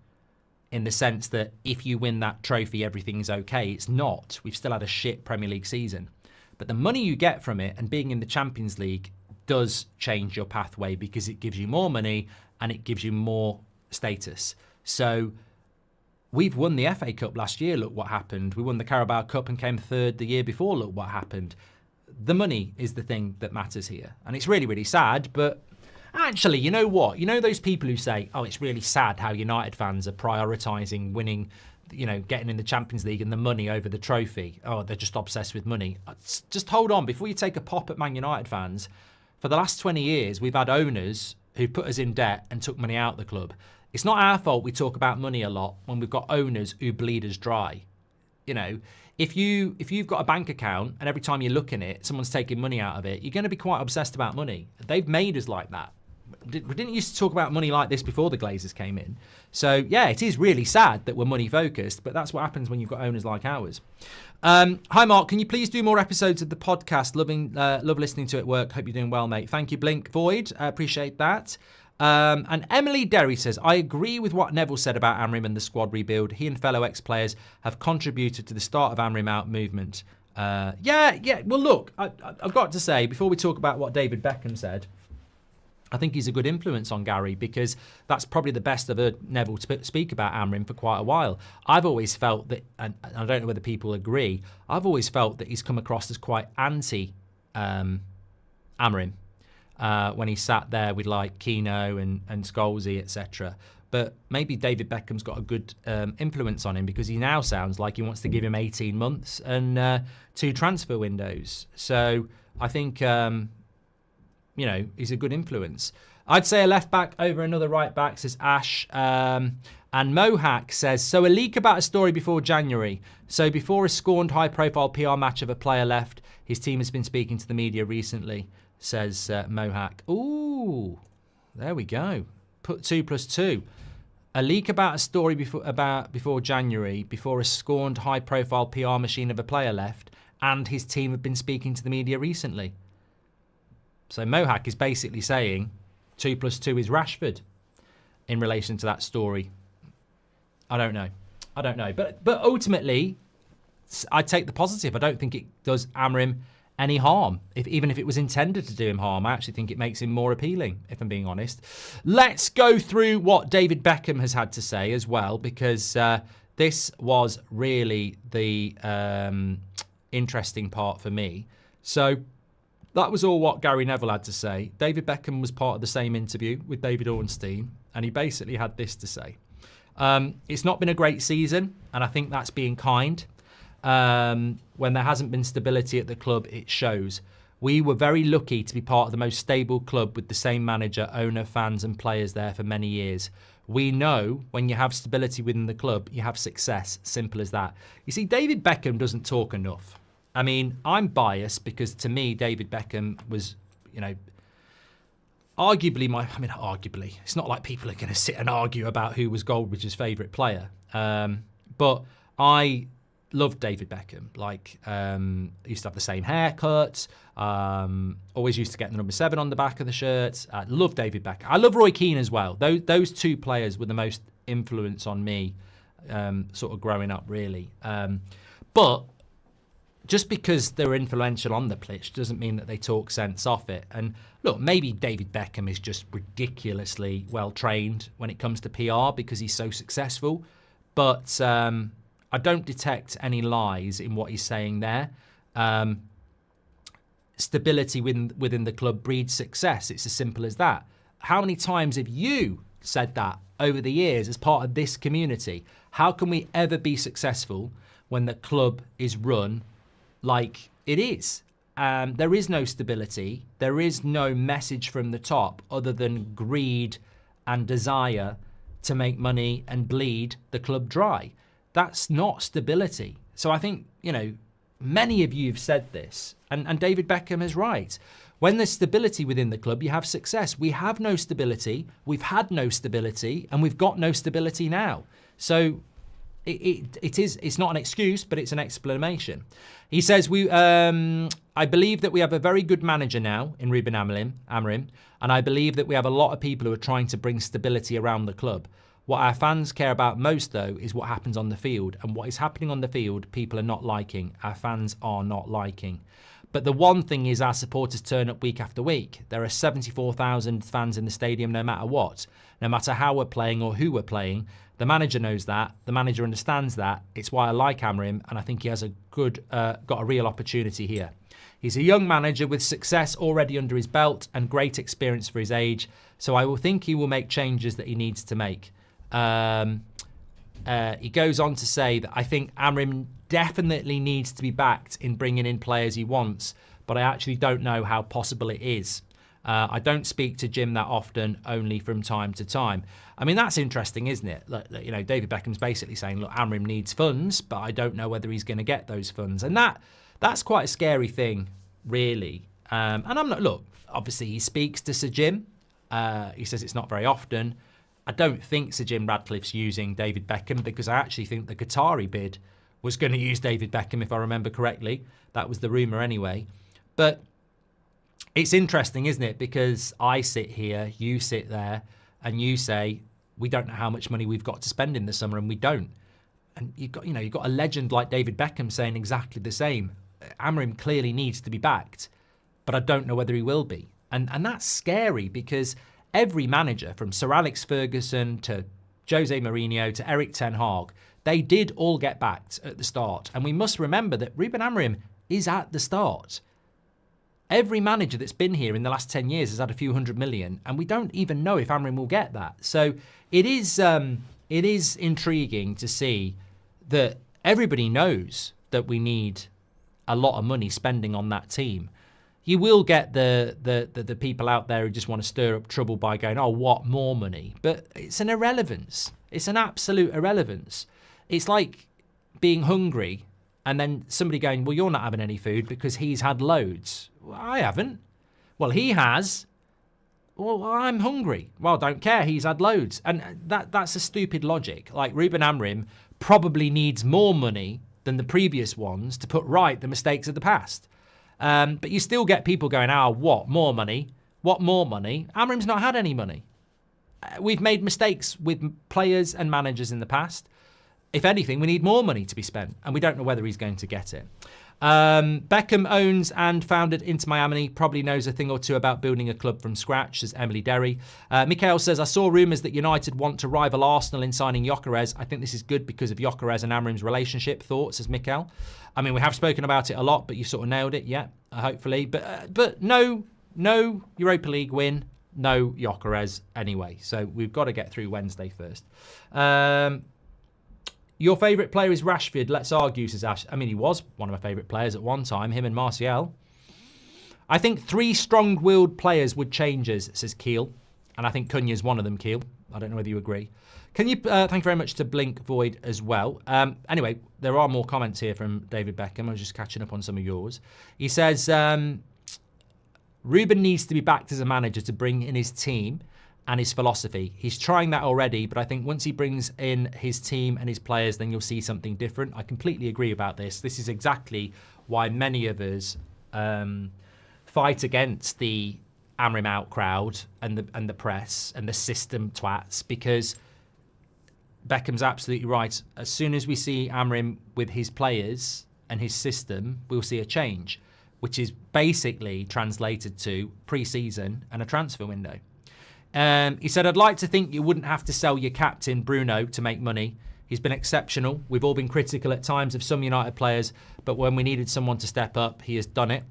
[SPEAKER 1] in the sense that if you win that trophy, everything's okay. It's not. We've still had a shit Premier League season. But the money you get from it and being in the Champions League does change your pathway, because it gives you more money and it gives you more status. So we've won the FA Cup last year. Look what happened. We won the Carabao Cup and came third the year before. Look what happened. The money is the thing that matters here. And it's really, really sad. But actually, you know what? You know those people who say, oh, it's really sad how United fans are prioritising winning, you know, getting in the Champions League and the money over the trophy. Oh, they're just obsessed with money. Just hold on. Before you take a pop at Man United fans, for the last 20 years, we've had owners who put us in debt and took money out of the club. It's not our fault we talk about money a lot when we've got owners who bleed us dry. You know, if you've got a bank account and every time you look in it, someone's taking money out of it, you're going to be quite obsessed about money. They've made us like that. We didn't used to talk about money like this before the Glazers came in. So, yeah, it is really sad that we're money-focused, but that's what happens when you've got owners like ours. Hi, Mark. Can you please do more episodes of the podcast? Love listening to it at work. Hope you're doing well, mate. Thank you, Blink Void. I appreciate that. And Emily Derry says, I agree with what Neville said about Amorim and the squad rebuild. He and fellow ex-players have contributed to the start of Amorim out movement. Yeah. Well, look, I've got to say, before we talk about what David Beckham said, I think he's a good influence on Gary, because that's probably the best I've heard Neville speak about Amorim for quite a while. I've always felt that, and I don't know whether people agree, I've always felt that he's come across as quite anti Amorim when he sat there with like Keno and Scholesy, etc. But maybe David Beckham's got a good influence on him, because he now sounds like he wants to give him 18 months and 2 transfer windows. So I think you know, he's a good influence. I'd say a left back over another right back, says Ash. And Mohak says, so a leak about a story before January. So before a scorned high-profile PR match of a player left, his team has been speaking to the media recently, says Mohak. Ooh, there we go. Put 2 + 2. A leak about a story before January, before a scorned high-profile PR machine of a player left, and his team have been speaking to the media recently. So Mohak is basically saying 2 + 2 is Rashford in relation to that story. I don't know. But ultimately, I take the positive. I don't think it does Amorim any harm. Even if it was intended to do him harm, I actually think it makes him more appealing, if I'm being honest. Let's go through what David Beckham has had to say as well, because this was really the interesting part for me. So that was all what Gary Neville had to say. David Beckham was part of the same interview with David Ornstein, and he basically had this to say. It's not been a great season, and I think that's being kind. When there hasn't been stability at the club, it shows. We were very lucky to be part of the most stable club with the same manager, owner, fans and players there for many years. We know when you have stability within the club, you have success. Simple as that. You see, David Beckham doesn't talk enough. I mean, I'm biased because to me, David Beckham was, you know, arguably arguably. It's not like people are going to sit and argue about who was Goldbridge's favourite player. But I loved David Beckham. Like, used to have the same haircut. Always used to get the number 7 on the back of the shirt. I love David Beckham. I love Roy Keane as well. Those 2 players were the most influence on me, sort of growing up, really. But just because they're influential on the pitch doesn't mean that they talk sense off it. And look, maybe David Beckham is just ridiculously well trained when it comes to PR because he's so successful. But I don't detect any lies in what he's saying there. Stability within the club breeds success. It's as simple as that. How many times have you said that over the years as part of this community? How can we ever be successful when the club is run like it is? there is no stability. There is no message from the top other than greed and desire to make money and bleed the club dry. That's not stability. So I think, many of you have said this, and David Beckham is right. When there's stability within the club, you have success. We have no stability. We've had no stability, and we've got no stability now. So it's not an excuse, but it's an explanation. He says, I believe that we have a very good manager now in Ruben Amorim, and I believe that we have a lot of people who are trying to bring stability around the club. What our fans care about most, though, is what happens on the field. And what is happening on the field, people are not liking. Our fans are not liking. But the one thing is our supporters turn up week after week. There are 74,000 fans in the stadium no matter what. No matter how we're playing or who we're playing. The manager knows that. The manager understands that. It's why I like Amorim, and I think he has got a real opportunity here. He's a young manager with success already under his belt and great experience for his age. So I will think he will make changes that he needs to make. He goes on to say that I think Amorim definitely needs to be backed in bringing in players he wants, but I actually don't know how possible it is. I don't speak to Jim that often, only from time to time. I mean, that's interesting, isn't it? David Beckham's basically saying, look, Amorim needs funds, but I don't know whether he's going to get those funds. And that's quite a scary thing, really. And I'm not, look, obviously he speaks to Sir Jim. He says it's not very often. I don't think Sir Jim Radcliffe's using David Beckham, because I actually think the Qatari bid was going to use David Beckham, if I remember correctly. That was the rumour anyway. But it's interesting, isn't it? Because I sit here, you sit there, and you say, we don't know how much money we've got to spend in the summer, and we don't. And you've got a legend like David Beckham saying exactly the same. Amorim clearly needs to be backed, but I don't know whether he will be. And that's scary, because every manager, from Sir Alex Ferguson to Jose Mourinho to Eric Ten Hag, they did all get backed at the start. And we must remember that Ruben Amorim is at the start. Every manager that's been here in the last 10 years has had a few hundred million, and we don't even know if Amorim will get that. So it is intriguing to see that everybody knows that we need a lot of money spending on that team. You will get the people out there who just want to stir up trouble by going, oh, what, more money? But it's an irrelevance. It's an absolute irrelevance. It's like being hungry and then somebody going, well, you're not having any food because he's had loads. Well, I haven't. Well, he has. Well, I'm hungry. Well, don't care. He's had loads. And that's a stupid logic. Like, Ruben Amorim probably needs more money than the previous ones to put right the mistakes of the past. But you still get people going, what, more money? What more money? Amorim's not had any money. We've made mistakes with players and managers in the past. If anything, we need more money to be spent, and we don't know whether he's going to get it. Beckham owns and founded Inter Miami, probably knows a thing or two about building a club from scratch, says Emily Derry. Mikhail says, I saw rumours that United want to rival Arsenal in signing Gyökeres. I think this is good because of Gyökeres and Amorim's relationship. Thoughts, says Mikhail. I mean, we have spoken about it a lot, but you sort of nailed it, yeah, hopefully. But no Europa League win, no Gyökeres anyway. So we've got to get through Wednesday first. Your favourite player is Rashford. Let's argue, says Ash. I mean, he was one of my favourite players at one time, him and Martial. I think 3 strong-willed players would change us, says Keel. And I think CUNHA is one of them, Keel. I don't know whether you agree. Can you, thank you very much to Blink Void as well. Anyway, there are more comments here from David Beckham. I was just catching up on some of yours. He says, Ruben needs to be backed as a manager to bring in his team and his philosophy. He's trying that already, but I think once he brings in his team and his players, then you'll see something different. I completely agree about this. This is exactly why many of us fight against the Amorim out crowd and the press and the system twats, because Beckham's absolutely right. As soon as we see Amorim with his players and his system, we'll see a change, which is basically translated to pre-season and a transfer window. He said, I'd like to think you wouldn't have to sell your captain, Bruno, to make money. He's been exceptional. We've all been critical at times of some United players, but when we needed someone to step up, he has done it.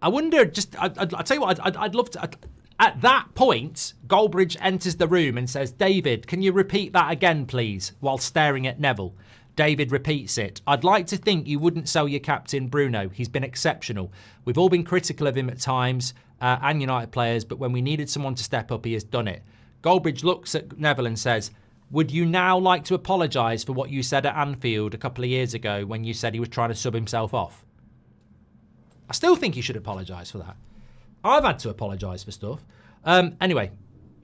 [SPEAKER 1] I wonder, I'll tell you what, I'd love to... At that point, Goldbridge enters the room and says, David, can you repeat that again, please, while staring at Neville? David repeats it. I'd like to think you wouldn't sell your captain, Bruno. He's been exceptional. We've all been critical of him at times, and United players, but when we needed someone to step up, he has done it. Goldbridge looks at Neville and says, would you now like to apologise for what you said at Anfield a couple of years ago when you said he was trying to sub himself off? I still think he should apologise for that. I've had to apologise for stuff. Anyway,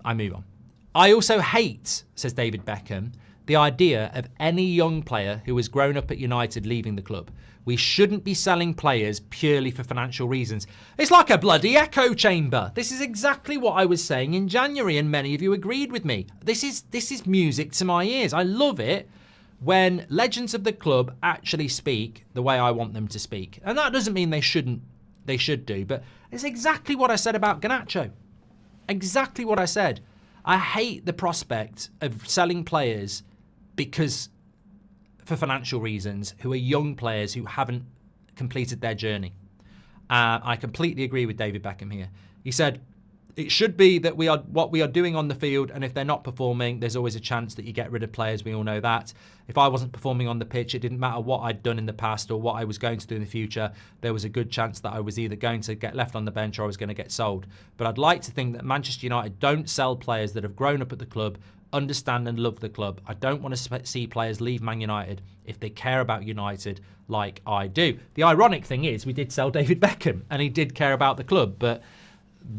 [SPEAKER 1] I move on. I also hate, says David Beckham, the idea of any young player who has grown up at United leaving the club. We shouldn't be selling players purely for financial reasons. It's like a bloody echo chamber. This is exactly what I was saying in January, and many of you agreed with me. This is music to my ears. I love it when legends of the club actually speak the way I want them to speak. And that doesn't mean they shouldn't. They should do. But it's exactly what I said about Garnacho. Exactly what I said. I hate the prospect of selling players for financial reasons, who are young players who haven't completed their journey. I completely agree with David Beckham here. He said, it should be that what we are doing on the field, and if they're not performing, there's always a chance that you get rid of players. We all know that. If I wasn't performing on the pitch, it didn't matter what I'd done in the past or what I was going to do in the future. There was a good chance that I was either going to get left on the bench or I was going to get sold. But I'd like to think that Manchester United don't sell players that have grown up at the club, understand and love the club. I don't want to see players leave Man United if they care about United like I do. The ironic thing is we did sell David Beckham and he did care about the club, but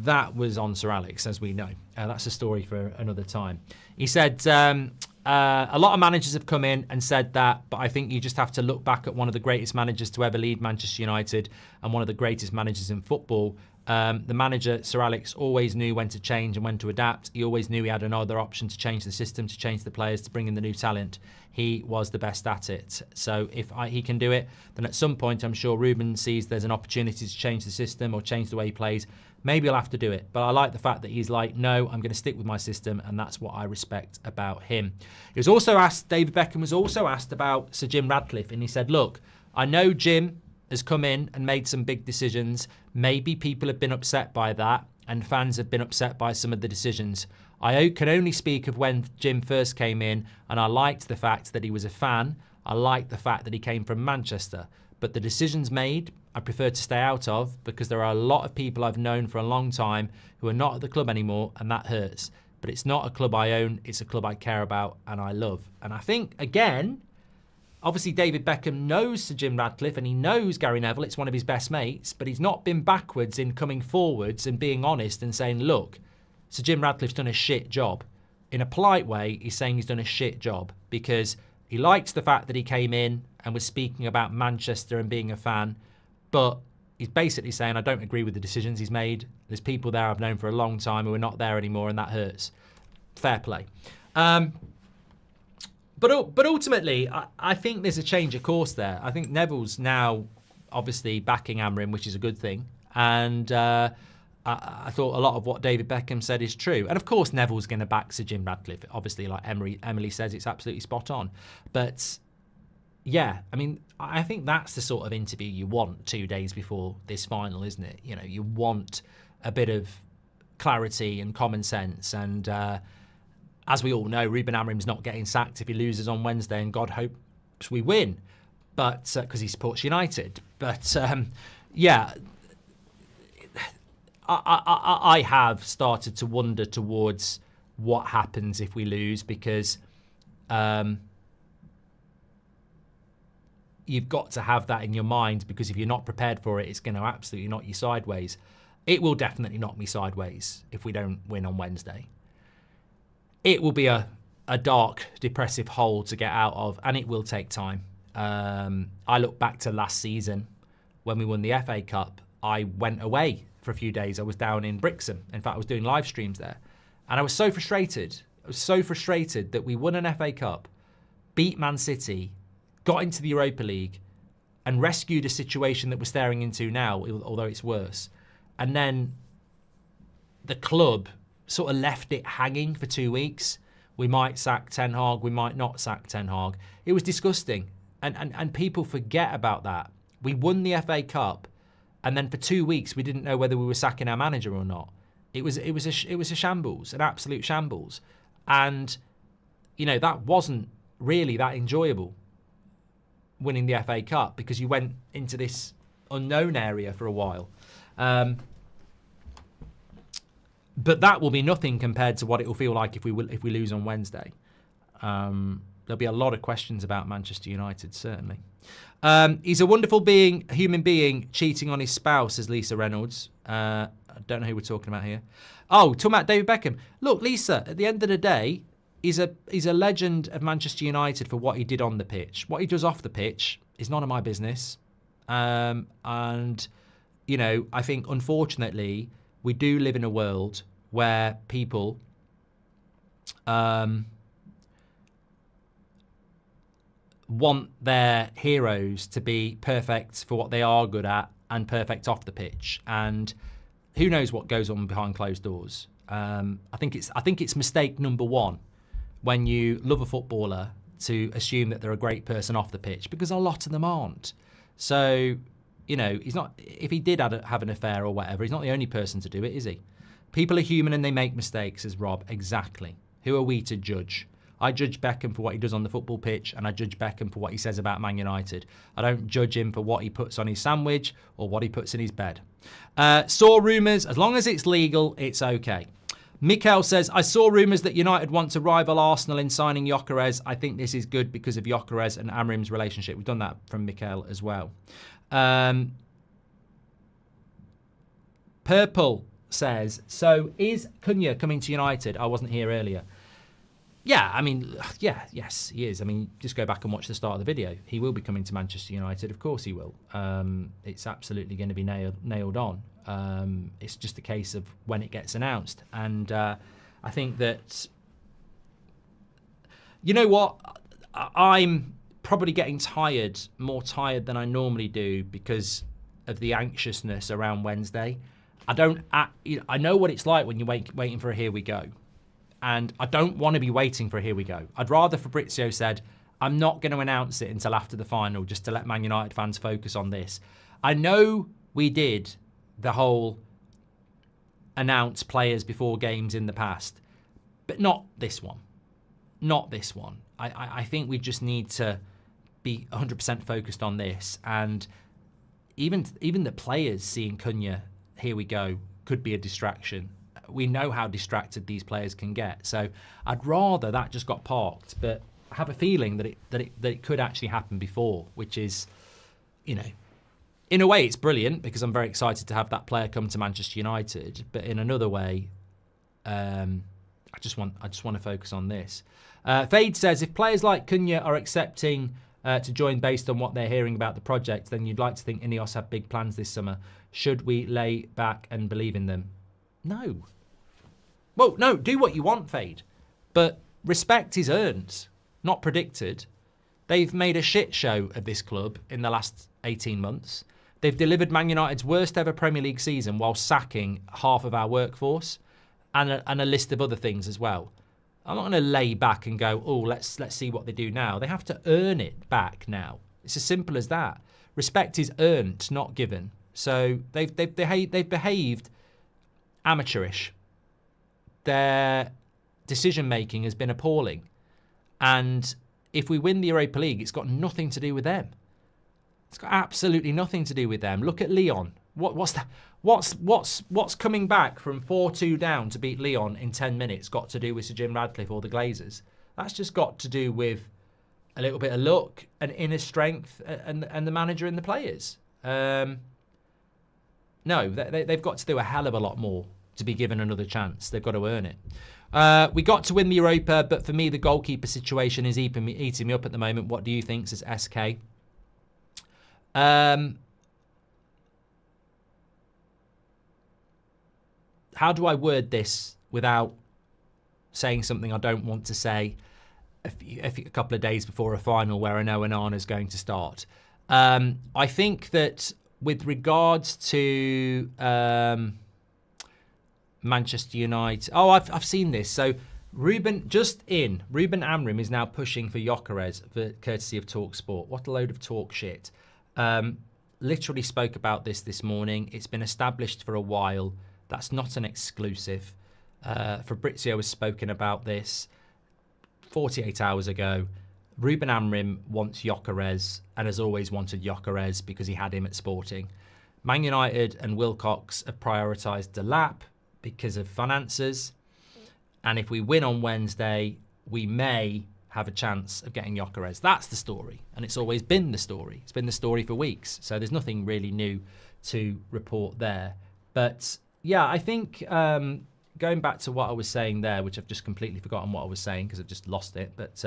[SPEAKER 1] that was on Sir Alex, as we know. That's a story for another time. He said, a lot of managers have come in and said that, but I think you just have to look back at one of the greatest managers to ever lead Manchester United and one of the greatest managers in football. The manager, Sir Alex, always knew when to change and when to adapt. He always knew he had another option to change the system, to change the players, to bring in the new talent. He was the best at it. So if he can do it, then at some point I'm sure Ruben sees there's an opportunity to change the system or change the way he plays. Maybe he'll have to do it. But I like the fact that he's like, no, I'm going to stick with my system, and that's what I respect about him. He was also asked, David Beckham was also asked about Sir Jim Ratcliffe, and he said, look, I know Jim has come in and made some big decisions. Maybe people have been upset by that, and fans have been upset by some of the decisions. I can only speak of when Jim first came in, and I liked the fact that he was a fan. I liked the fact that he came from Manchester. But the decisions made, I prefer to stay out of, because there are a lot of people I've known for a long time who are not at the club anymore, and that hurts. But it's not a club I own, it's a club I care about and I love. And I think, again, obviously David Beckham knows Sir Jim Ratcliffe and he knows Gary Neville, it's one of his best mates, but he's not been backwards in coming forwards and being honest and saying, look, Sir Jim Ratcliffe's done a shit job. In a polite way, he's saying he's done a shit job because he likes the fact that he came in and was speaking about Manchester and being a fan, but he's basically saying, I don't agree with the decisions he's made. There's people there I've known for a long time who are not there anymore, and that hurts. Fair play. But ultimately, I think there's a change of course there. I think Neville's now obviously backing Amorim, which is a good thing. And I thought a lot of what David Beckham said is true. And of course, Neville's going to back Sir Jim Ratcliffe. Obviously, like Emily says, it's absolutely spot on. But yeah, I mean, I think that's the sort of interview you want 2 days before this final, isn't it? You know, you want a bit of clarity and common sense. And as we all know, Ruben Amorim's not getting sacked if he loses on Wednesday, and God hopes we win, but because he supports United. But yeah, I have started to wonder towards what happens if we lose, because you've got to have that in your mind, because if you're not prepared for it, it's going to absolutely knock you sideways. It will definitely knock me sideways if we don't win on Wednesday. It will be a dark, depressive hole to get out of, and it will take time. I look back to last season when we won the FA Cup. I went away for a few days. I was down in Brixham. In fact, I was doing live streams there. And I was so frustrated. I was so frustrated that we won an FA Cup, beat Man City, got into the Europa League, and rescued a situation that we're staring into now, although it's worse. And then the club sort of left it hanging for 2 weeks. We might sack Ten Hag, we might not sack Ten Hag. It was disgusting. And people forget about that. We won the FA Cup, and then for 2 weeks we didn't know whether we were sacking our manager or not. It was a shambles, an absolute shambles. And you know, that wasn't really that enjoyable. winning the FA Cup because you went into this unknown area for a while. But that will be nothing compared to what it will feel like if we lose on Wednesday. There'll be a lot of questions about Manchester United, certainly. He's a wonderful human being, cheating on his spouse, says Lisa Reynolds. I don't know who we're talking about here. Oh, talking about David Beckham. Look, Lisa, at the end of the day, he's a legend of Manchester United for what he did on the pitch. What he does off the pitch is none of my business. And, you know, I think, unfortunately, we do live in a world where people want their heroes to be perfect for what they are good at and perfect off the pitch. And who knows what goes on behind closed doors. I think it's mistake number one when you love a footballer to assume that they're a great person off the pitch, because a lot of them aren't. So, you know, if he did have an affair or whatever, he's not the only person to do it, is he? People are human and they make mistakes, says Rob. Exactly. Who are we to judge? I judge Beckham for what he does on the football pitch, and I judge Beckham for what he says about Man United. I don't judge him for what he puts on his sandwich or what he puts in his bed. Saw rumours. As long as it's legal, it's okay. Mikel says, I saw rumours that United want to rival Arsenal in signing Gyökeres. I think this is good because of Gyökeres and Amorim's relationship. We've done that from Mikel as well. Purple says, so is CUNHA coming to United? I wasn't here earlier. Yeah, I mean, yes, he is. I mean, just go back and watch the start of the video. He will be coming to Manchester United. Of course he will. It's absolutely going to be nailed on. It's just a case of when it gets announced. And I think that, you know what? I'm probably getting more tired than I normally do because of the anxiousness around Wednesday. I know what it's like when you're waiting for a here we go. And I don't want to be waiting for a here we go. I'd rather Fabrizio said, I'm not going to announce it until after the final just to let Man United fans focus on this. I know we did the whole announce players before games in the past, but not this one. Not this one. I think we just need to be 100% focused on this. And even the players seeing CUNHA, here we go, could be a distraction. We know how distracted these players can get. So I'd rather that just got parked, but I have a feeling that it could actually happen before, which is, you know, in a way it's brilliant because I'm very excited to have that player come to Manchester United. But in another way, I just want to focus on this. Fade says, if players like CUNHA are accepting to join based on what they're hearing about the project, then you'd like to think Ineos have big plans this summer. Should we lay back and believe in them? No. Well, no, do what you want, Fade. But respect is earned, not predicted. They've made a shit show of this club in the last 18 months. They've delivered Man United's worst ever Premier League season while sacking half of our workforce and a list of other things as well. I'm not going to lay back and go, oh, let's see what they do now. They have to earn it back now. It's as simple as that. Respect is earned, not given. So they've behaved amateurish. Their decision-making has been appalling. And if we win the Europa League, it's got nothing to do with them. It's got absolutely nothing to do with them. Look at Lyon. What's that? What's coming back from 4-2 down to beat Lyon in 10 minutes got to do with Sir Jim Radcliffe or the Glazers? That's just got to do with a little bit of luck and inner strength and the manager and the players. No, they've got to do a hell of a lot more to be given another chance. They've got to earn it. We got to win the Europa, but for me, the goalkeeper situation is eating me up at the moment. What do you think, says SK? How do I word this without saying something I don't want to say a couple of days before a final where I know Onana's going to start? I think that with regards to Manchester United... Oh, I've seen this. So Ruben Amorim is now pushing for Gyökeres, courtesy of TalkSport. What a load of talk shit. Literally spoke about this morning. It's been established for a while. That's not an exclusive. Fabrizio has spoken about this 48 hours ago. Ruben Amorim wants Gyökeres and has always wanted Gyökeres because he had him at Sporting. Man United and Wilcox have prioritised De Lapp because of finances. And if we win on Wednesday, we may have a chance of getting Gyökeres. That's the story. And it's always been the story. It's been the story for weeks. So there's nothing really new to report there. But yeah, I think going back to what I was saying there, which I've just completely forgotten what I was saying because I've just lost it. But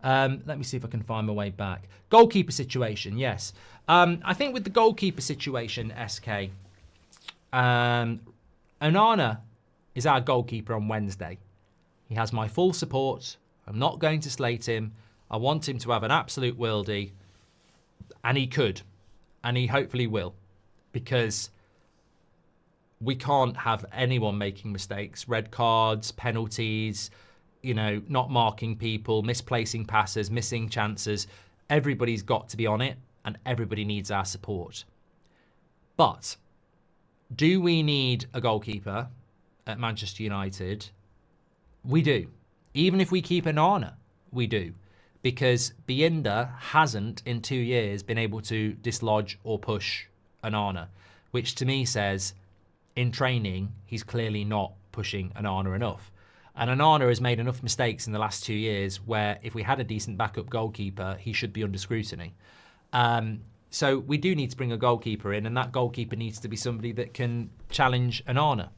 [SPEAKER 1] let me see if I can find my way back. Goalkeeper situation, yes. I think with the goalkeeper situation, SK, Onana is our goalkeeper on Wednesday. He has my full support. I'm not going to slate him. I want him to have an absolute worldie. And he could. And he hopefully will. Because we can't have anyone making mistakes. Red cards, penalties, not marking people, misplacing passes, missing chances. Everybody's got to be on it. And everybody needs our support. But do we need a goalkeeper at Manchester United? We do. Even if we keep Onana, we do. Because Bienda hasn't, in 2 years, been able to dislodge or push Onana. Which to me says, in training, he's clearly not pushing Onana enough. And Onana has made enough mistakes in the last 2 years where if we had a decent backup goalkeeper, he should be under scrutiny. So we do need to bring a goalkeeper in, and that goalkeeper needs to be somebody that can challenge Onana.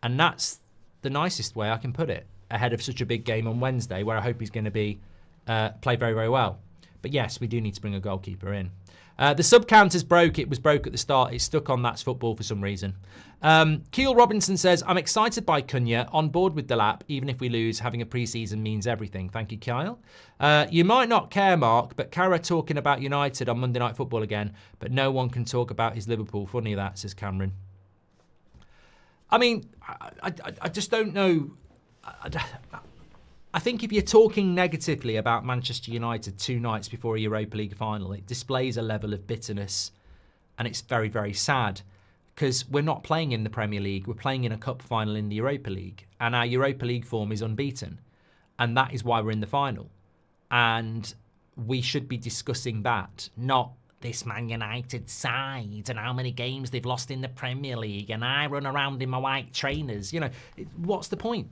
[SPEAKER 1] And that's the nicest way I can put it, ahead of such a big game on Wednesday, where I hope he's going to be play very, very well. But yes, we do need to bring a goalkeeper in. The sub counter's broke. It was broke at the start. It's stuck on That's Football for some reason. Keel Robinson says, I'm excited by CUNHA, on board with the lap. Even if we lose, having a pre-season means everything. Thank you, Kyle. You might not care, Mark, but Cara talking about United on Monday Night Football again, but no one can talk about his Liverpool. Funny that, says Cameron. I mean, I just don't know. I think if you're talking negatively about Manchester United 2 nights before a Europa League final, it displays a level of bitterness, and it's very, very sad because we're not playing in the Premier League. We're playing in a cup final in the Europa League, and our Europa League form is unbeaten, and that is why we're in the final. And we should be discussing that, not this Man United side and how many games they've lost in the Premier League, and I run around in my white trainers. What's the point?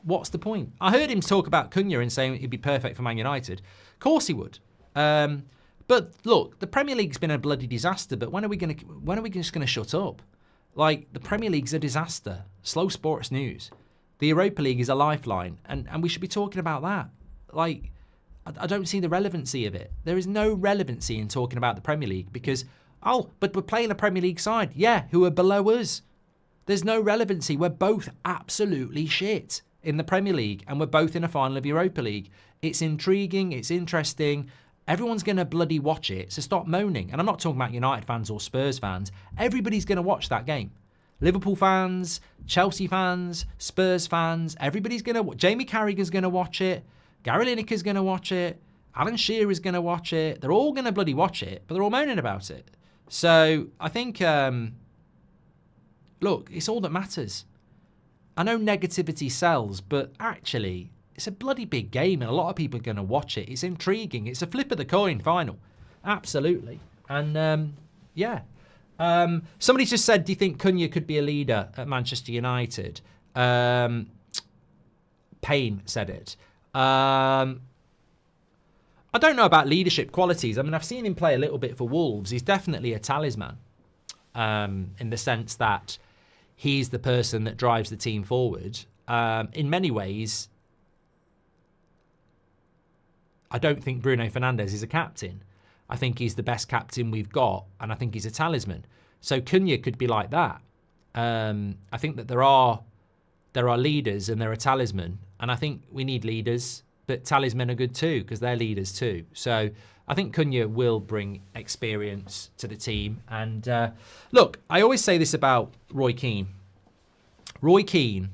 [SPEAKER 1] What's the point? I heard him talk about CUNHA and saying he'd be perfect for Man United. Of course he would. But look, the Premier League's been a bloody disaster. But when are we just gonna shut up? Like, the Premier League's a disaster. Slow sports news. The Europa League is a lifeline, and we should be talking about that. Like, I don't see the relevancy of it. There is no relevancy in talking about the Premier League because, but we're playing a Premier League side, who are below us. There's no relevancy. We're both absolutely shit in the Premier League, and we're both in a final of Europa League. It's intriguing, it's interesting. Everyone's going to bloody watch it, so stop moaning. And I'm not talking about United fans or Spurs fans. Everybody's going to watch that game. Liverpool fans, Chelsea fans, Spurs fans, everybody's going to... Jamie Carragher's going to watch it. Gary Lineker's going to watch it. Alan Shearer's going to watch it. They're all going to bloody watch it, but they're all moaning about it. So I think, look, it's all that matters. I know negativity sells, but actually, it's a bloody big game and a lot of people are going to watch it. It's intriguing. It's a flip of the coin final. Absolutely. And, somebody just said, do you think CUNHA could be a leader at Manchester United? Payne said it. I don't know about leadership qualities. I mean, I've seen him play a little bit for Wolves. He's definitely a talisman in the sense that he's the person that drives the team forward. In many ways, I don't think Bruno Fernandes is a captain. I think he's the best captain we've got, and I think he's a talisman. So CUNHA could be like that. I think that there are leaders and there are talismen, and I think we need leaders, but talismen are good too because they're leaders too. So I think CUNHA will bring experience to the team. And look, I always say this about Roy Keane. Roy Keane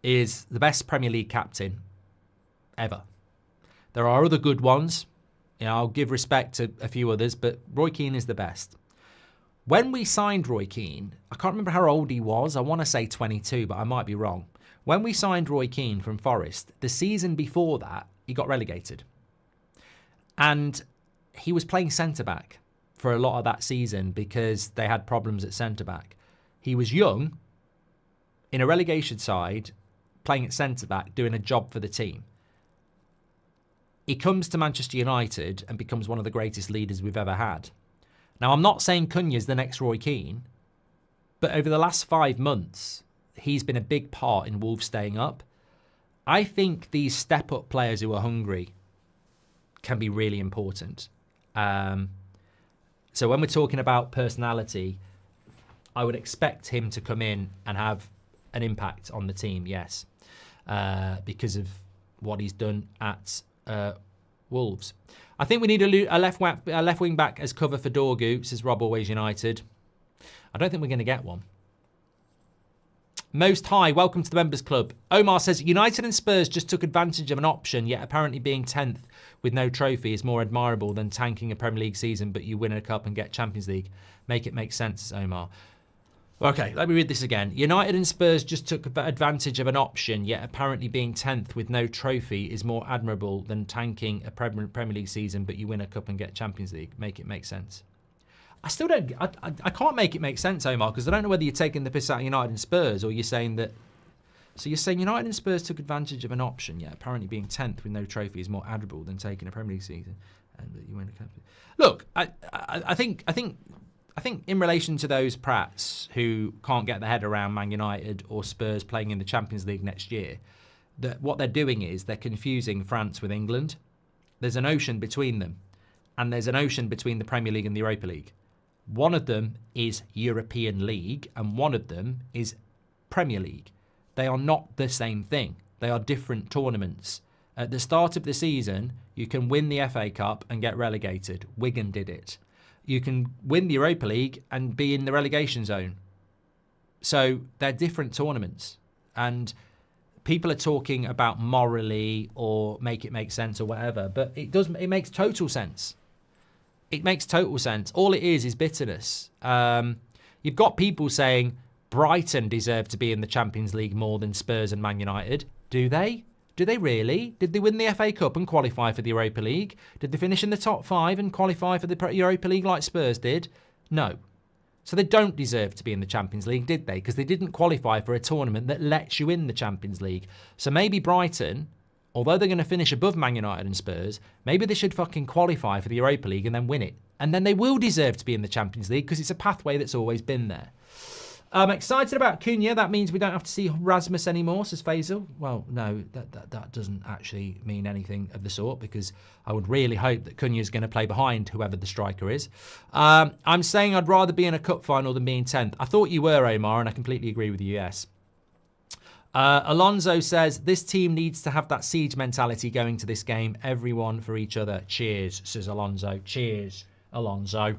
[SPEAKER 1] is the best Premier League captain ever. There are other good ones. I'll give respect to a few others, but Roy Keane is the best. When we signed Roy Keane, I can't remember how old he was. I want to say 22, but I might be wrong. When we signed Roy Keane from Forest, the season before that, he got relegated. And he was playing centre-back for a lot of that season because they had problems at centre-back. He was young, in a relegation side, playing at centre-back, doing a job for the team. He comes to Manchester United and becomes one of the greatest leaders we've ever had. Now, I'm not saying Cunha's the next Roy Keane, but over the last 5 months, he's been a big part in Wolves staying up. I think these step-up players who are hungry can be really important. So when we're talking about personality, I would expect him to come in and have an impact on the team, yes, because of what he's done at Wolves. I think we need a left wing back as cover for Dorgu, says Rob Always United. I don't think we're going to get one. Most High, welcome to the Members Club. Omar says, United and Spurs just took advantage of an option, yet apparently being 10th with no trophy is more admirable than tanking a Premier League season, but you win a cup and get Champions League. Make it make sense, says Omar. Okay, let me read this again. United and Spurs just took advantage of an option, yet apparently being 10th with no trophy is more admirable than tanking a Premier League season, but you win a cup and get Champions League. Make it make sense. I still don't. I can't make it make sense, Omar, because I don't know whether you're taking the piss out of United and Spurs or you're saying that. So you're saying United and Spurs took advantage of an option, yet apparently being 10th with no trophy is more admirable than taking a Premier League season, and you win a cup. Look, I think in relation to those prats who can't get their head around Man United or Spurs playing in the Champions League next year, that what they're doing is they're confusing France with England. There's an ocean between them, and there's an ocean between the Premier League and the Europa League. One of them is European League, and one of them is Premier League. They are not the same thing. They are different tournaments. At the start of the season, you can win the FA Cup and get relegated. Wigan did it. You can win the Europa League and be in the relegation zone. So they're different tournaments. And people are talking about morally or make it make sense or whatever, but it makes total sense. It makes total sense. All it is bitterness. You've got people saying Brighton deserve to be in the Champions League more than Spurs and Man United. Do they? Do they really? Did they win the FA Cup and qualify for the Europa League? Did they finish in the top 5 and qualify for the Europa League like Spurs did? No. So they don't deserve to be in the Champions League, did they? Because they didn't qualify for a tournament that lets you in the Champions League. So maybe Brighton, although they're going to finish above Man United and Spurs, maybe they should fucking qualify for the Europa League and then win it. And then they will deserve to be in the Champions League because it's a pathway that's always been there. I'm excited about CUNHA. That means we don't have to see Rasmus anymore, says Faisal. Well, no, that doesn't actually mean anything of the sort because I would really hope that CUNHA is going to play behind whoever the striker is. I'm saying I'd rather be in a cup final than being 10th. I thought you were, Omar, and I completely agree with you, yes. Alonso says, this team needs to have that siege mentality going to this game. Everyone for each other. Cheers, says Alonso. Cheers, Alonso.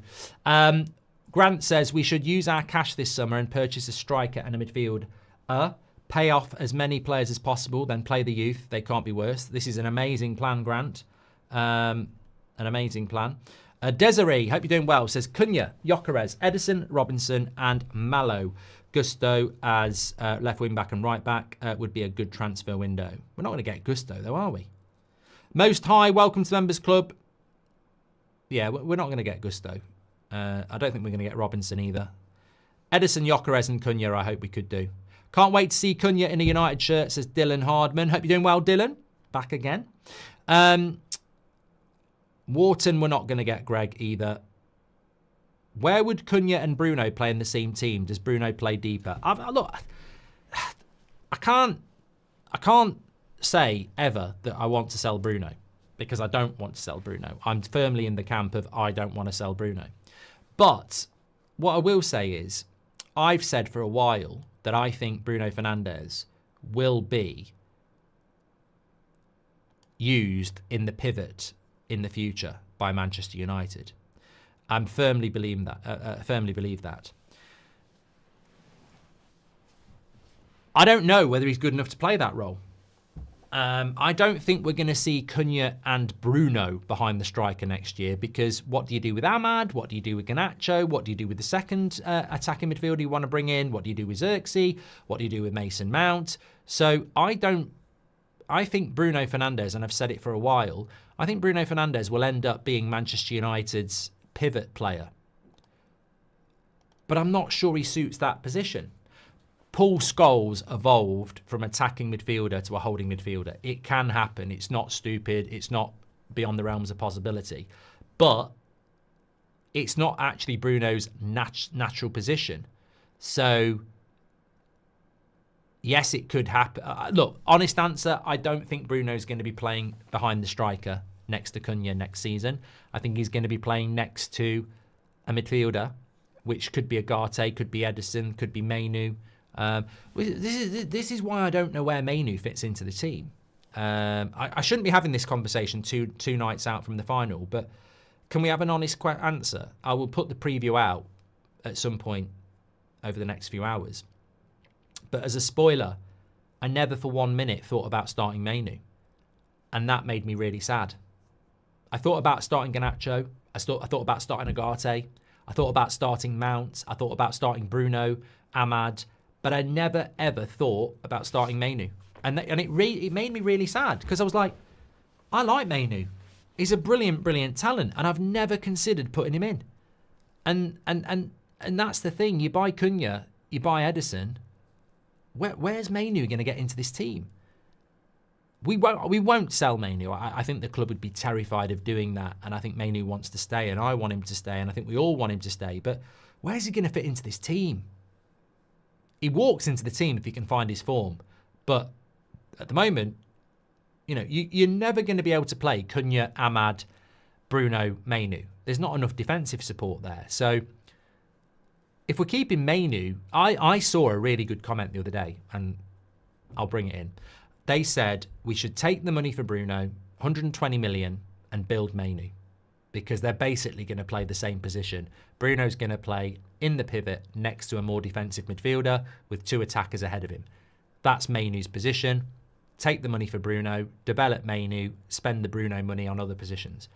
[SPEAKER 1] Grant says, we should use our cash this summer and purchase a striker and a midfielder. Pay off as many players as possible, then play the youth. They can't be worse. This is an amazing plan, Grant. An amazing plan. Desiree, hope you're doing well, says CUNHA, Gyökeres, Edison, Robinson and Mallow. Gusto as left wing back and right back would be a good transfer window. We're not going to get Gusto though, are we? Most High, welcome to the Members Club. Yeah, we're not going to get Gusto. I don't think we're going to get Robinson either. Edison, Gyökeres and CUNHA I hope we could do. Can't wait to see CUNHA in a United shirt, says Dylan Hardman. Hope you're doing well, Dylan. Back again. Wharton, we're not going to get Greg either. Where would CUNHA and Bruno play in the same team? Does Bruno play deeper? Look, I can't say ever that I want to sell Bruno because I don't want to sell Bruno. I'm firmly in the camp of I don't want to sell Bruno. But what I will say is I've said for a while that I think Bruno Fernandes will be used in the pivot in the future by Manchester United. I firmly believe that. I don't know whether he's good enough to play that role. I don't think we're going to see CUNHA and Bruno behind the striker next year because what do you do with Ahmad? What do you do with Garnacho? What do you do with the second attacking midfielder you want to bring in? What do you do with Xerxes? What do you do with Mason Mount? So I don't I think Bruno Fernandes, and I've said it for a while, I think Bruno Fernandes will end up being Manchester United's pivot player. But I'm not sure he suits that position. Paul Scholes evolved from attacking midfielder to a holding midfielder. It can happen. It's not stupid. It's not beyond the realms of possibility. But it's not actually Bruno's natural position. So, yes, it could happen. Look, honest answer, I don't think Bruno's going to be playing behind the striker next to CUNHA next season. I think he's going to be playing next to a midfielder, which could be Agate, could be Edison, could be Mainu. This is why I don't know where Mainu fits into the team. I shouldn't be having this conversation two nights out from the final, but can we have an honest answer? I will put the preview out at some point over the next few hours. But as a spoiler, I never for 1 minute thought about starting Mainu. And that made me really sad. I thought about starting Garnacho. I thought about starting Agate. I thought about starting Mount. I thought about starting Bruno, Ahmad. But I never, ever thought about starting Mainu. And it made me really sad because I was like, I like Mainu. He's a brilliant, brilliant talent. And I've never considered putting him in. And that's the thing. You buy CUNHA, you buy Edison. Where's Mainu going to get into this team? We won't sell Mainu. I think the club would be terrified of doing that. And I think Mainu wants to stay. And I want him to stay. And I think we all want him to stay. But where's he going to fit into this team? He walks into the team if he can find his form. But at the moment, you know, you're never going to be able to play CUNHA, Ahmad, Bruno, Mainu. There's not enough defensive support there. So if we're keeping Mainu, I saw a really good comment the other day, and I'll bring it in. They said we should take the money for Bruno, 120 million, and build Mainu. Because they're basically going to play the same position. Bruno's going to play in the pivot next to a more defensive midfielder with 2 attackers ahead of him. That's Mainu's position. Take the money for Bruno, develop Mainu, spend the Bruno money on other positions.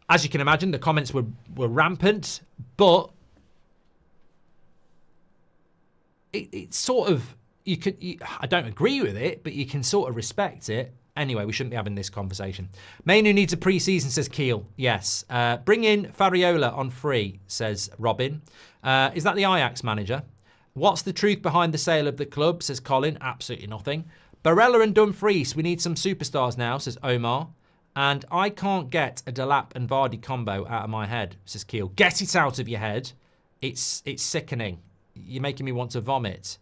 [SPEAKER 1] As you can imagine, the comments were rampant, but it's sort of, I don't agree with it, but you can sort of respect it. Anyway, we shouldn't be having this conversation. Mainu needs a pre-season, says Keel. Yes. Bring in Fariola on free, says Robin. Is that the Ajax manager? What's the truth behind the sale of the club, says Colin. Absolutely nothing. Barella and Dumfries, we need some superstars now, says Omar. And I can't get a Delap and Vardy combo out of my head, says Keel. Get it out of your head. It's sickening. You're making me want to vomit.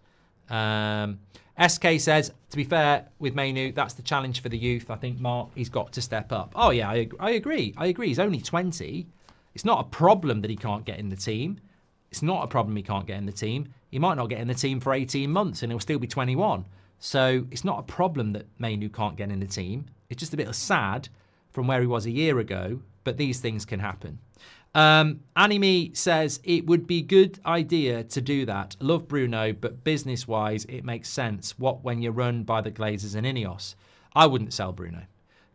[SPEAKER 1] SK says, to be fair with Mainu, that's the challenge for the youth. I think Mark, he's got to step up. Oh, yeah, I agree. He's only 20. It's not a problem that he can't get in the team. It's not a problem he can't get in the team. He might not get in the team for 18 months and he'll still be 21. So it's not a problem that Mainu can't get in the team. It's just a bit sad from where he was a year ago, but these things can happen. Anime says, it would be good idea to do that. Love Bruno, but business-wise, it makes sense. What when you're run by the Glazers and Ineos? I wouldn't sell Bruno.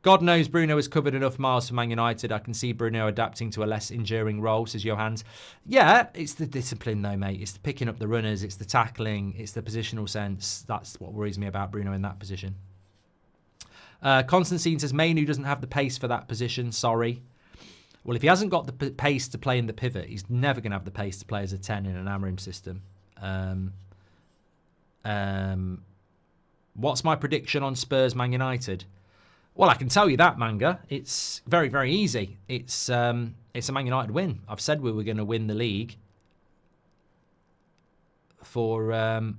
[SPEAKER 1] God knows Bruno has covered enough miles for Man United. I can see Bruno adapting to a less enduring role, says Johans. Yeah, it's the discipline though, mate. It's the picking up the runners. It's the tackling. It's the positional sense. That's what worries me about Bruno in that position. Constantine says, Mainu doesn't have the pace for that position. Sorry. Well, if he hasn't got the pace to play in the pivot, he's never going to have the pace to play as a 10 in an Amorim system. What's my prediction on Spurs Man United? Well, I can tell you that, Manga. It's very, very easy. It's a Man United win. I've said we were going to win the league for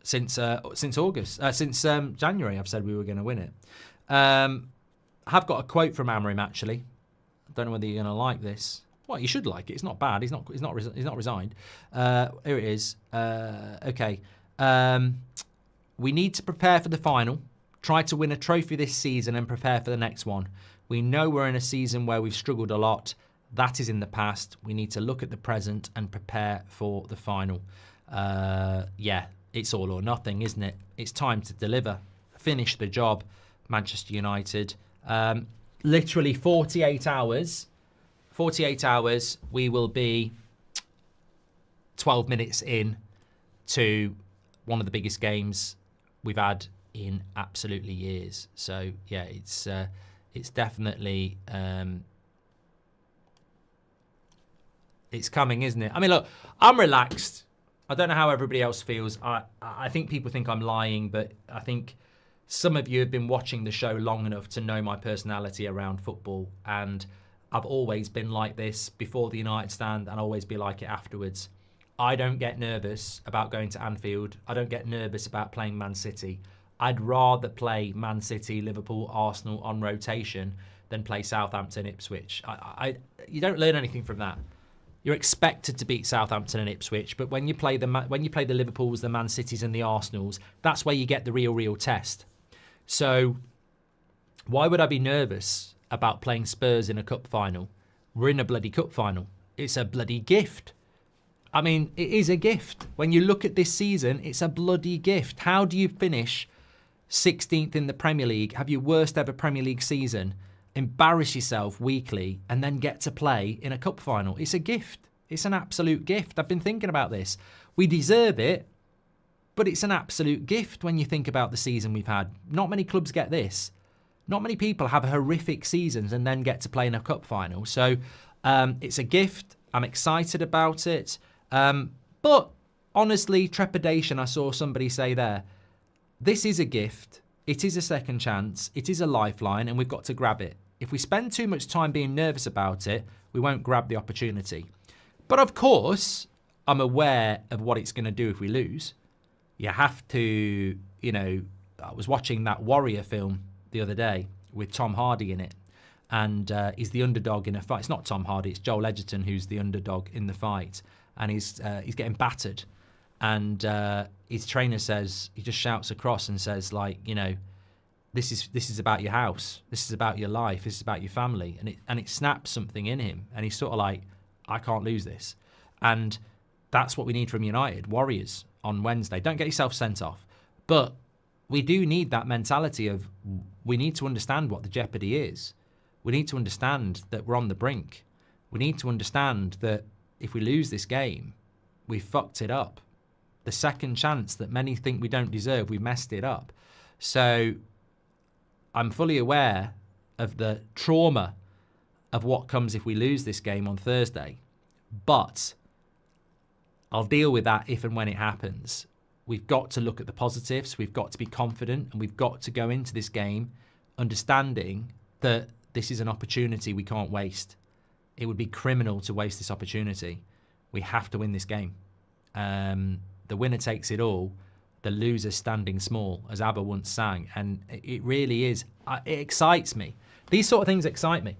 [SPEAKER 1] since August, since January. I've said we were going to win it. I have got a quote from Amorim actually. I don't know whether you're going to like this. Well, you should like it. It's not bad. He's not resigned. Here it is. Okay. We need to prepare for the final. Try to win a trophy this season and prepare for the next one. We know we're in a season where we've struggled a lot. That is in the past. We need to look at the present and prepare for the final. Yeah, it's all or nothing, isn't it? It's time to deliver. Finish the job, Manchester United. Literally 48 hours. 48 hours, we will be 12 minutes in to one of the biggest games we've had in absolutely years. So yeah, it's definitely it's coming, isn't it? I mean, look, I'm relaxed. I don't know how everybody else feels. I think people think I'm lying, but I think some of you have been watching the show long enough to know my personality around football, and I've always been like this before the United stand, and I'll always be like it afterwards. I don't get nervous about going to Anfield. I don't get nervous about playing Man City. I'd rather play Man City, Liverpool, Arsenal on rotation than play Southampton, Ipswich. You don't learn anything from that. You're expected to beat Southampton and Ipswich, but when you play the Liverpools, the Man Cities, and the Arsenals, that's where you get the real test. So, why would I be nervous about playing Spurs in a cup final? We're in a bloody cup final. It's a bloody gift. I mean, it is a gift. When you look at this season, it's a bloody gift. How do you finish 16th in the Premier League, have your worst ever Premier League season, embarrass yourself weekly, and then get to play in a cup final? It's a gift. It's an absolute gift. I've been thinking about this. We deserve it, but it's an absolute gift when you think about the season we've had. Not many clubs get this. Not many people have horrific seasons and then get to play in a cup final. So it's a gift. I'm excited about it. But honestly, trepidation, I saw somebody say there. This is a gift. It is a second chance. It is a lifeline, and we've got to grab it. If we spend too much time being nervous about it, we won't grab the opportunity. But of course, I'm aware of what it's going to do if we lose. You have to, I was watching that Warrior film the other day with Tom Hardy in it. And he's the underdog in a fight. It's not Tom Hardy, it's Joel Edgerton who's the underdog in the fight. And he's getting battered. And his trainer says, he just shouts across and says, this is about your house. This is about your life. This is about your family. And it snaps something in him. And he's sort of like, I can't lose this. And that's what we need from United. Warriors on Wednesday. Don't get yourself sent off. But we do need that mentality of, we need to understand what the jeopardy is. We need to understand that we're on the brink. We need to understand that if we lose this game, we've fucked it up. The second chance that many think we don't deserve, we messed it up. So I'm fully aware of the trauma of what comes if we lose this game on Thursday. But I'll deal with that if and when it happens. We've got to look at the positives. We've got to be confident, and we've got to go into this game understanding that this is an opportunity we can't waste. It would be criminal to waste this opportunity. We have to win this game. The winner takes it all, the loser standing small, as ABBA once sang. And it really is. It excites me. These sort of things excite me.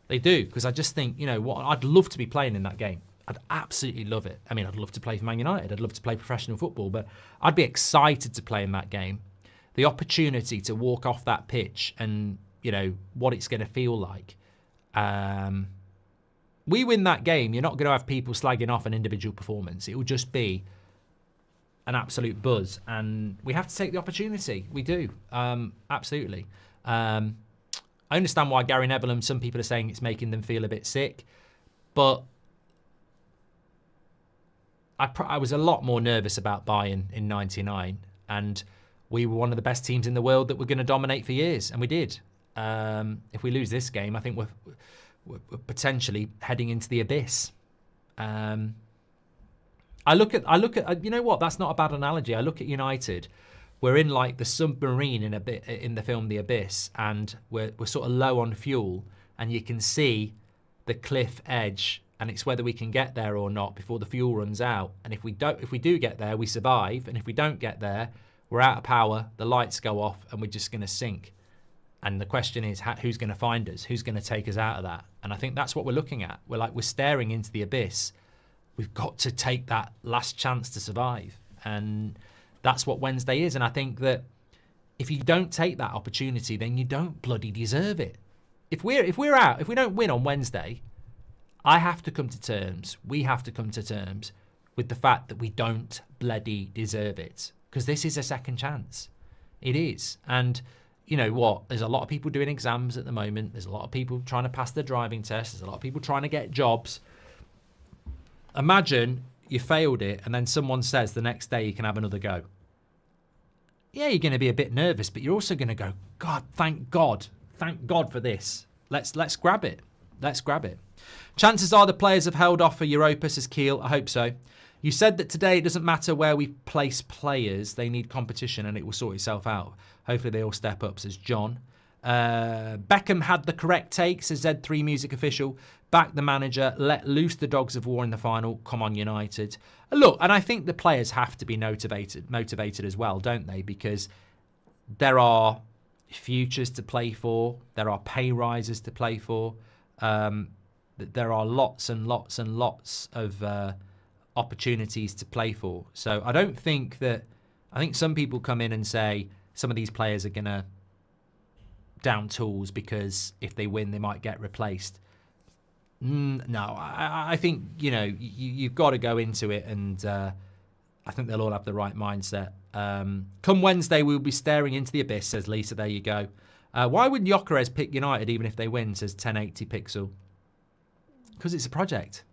[SPEAKER 1] They do, because I just think, what? I'd love to be playing in that game. I'd absolutely love it. I mean, I'd love to play for Man United. I'd love to play professional football, but I'd be excited to play in that game. The opportunity to walk off that pitch and, what it's going to feel like. We win that game, you're not going to have people slagging off an individual performance. It will just be an absolute buzz, and we have to take the opportunity. We do, absolutely. I understand why Gary Neville and some people are saying it's making them feel a bit sick, but I was a lot more nervous about Bayern in '99, and we were one of the best teams in the world that were going to dominate for years, and we did. If we lose this game, I think we're potentially heading into the abyss. I look at you know what? That's not a bad analogy. I look at United. We're in like the submarine in the film The Abyss, and we're sort of low on fuel, and you can see the cliff edge, and it's whether we can get there or not before the fuel runs out. And if we do get there, we survive, and if we don't get there, we're out of power. The lights go off, and we're just going to sink. And the question is, who's going to find us? Who's going to take us out of that? And I think that's what we're looking at. We're staring into the abyss. We've got to take that last chance to survive. And that's what Wednesday is. And I think that if you don't take that opportunity, then you don't bloody deserve it. If we're out, if we don't win on Wednesday, I have to come to terms. We have to come to terms with the fact that we don't bloody deserve it. Because this is a second chance. It is. And you know what? There's a lot of people doing exams at the moment. There's a lot of people trying to pass their driving tests. There's a lot of people trying to get jobs. Imagine you failed it, and then someone says the next day you can have another go. Yeah, you're going to be a bit nervous, but you're also going to go, God, thank God for this. Let's grab it. Let's grab it. Chances are the players have held off for Europa, says Kiel. I hope so. You said that today it doesn't matter where we place players. They need competition and it will sort itself out. Hopefully they all step up, says John. Beckham had the correct take, says Z3 Music Official. Back the manager. Let loose the dogs of war in the final. Come on, United. Look, and I think the players have to be motivated as well, don't they? Because there are futures to play for. There are pay rises to play for. There are lots and lots and lots of opportunities to play for. So I don't think that... I think some people come in and say some of these players are going to down tools because if they win, they might get replaced. No, I think, you've got to go into it, and I think they'll all have the right mindset. Come Wednesday, we'll be staring into the abyss, says Lisa. There you go. Why would Gyökeres pick United even if they win, says 1080 Pixel? Because it's a project.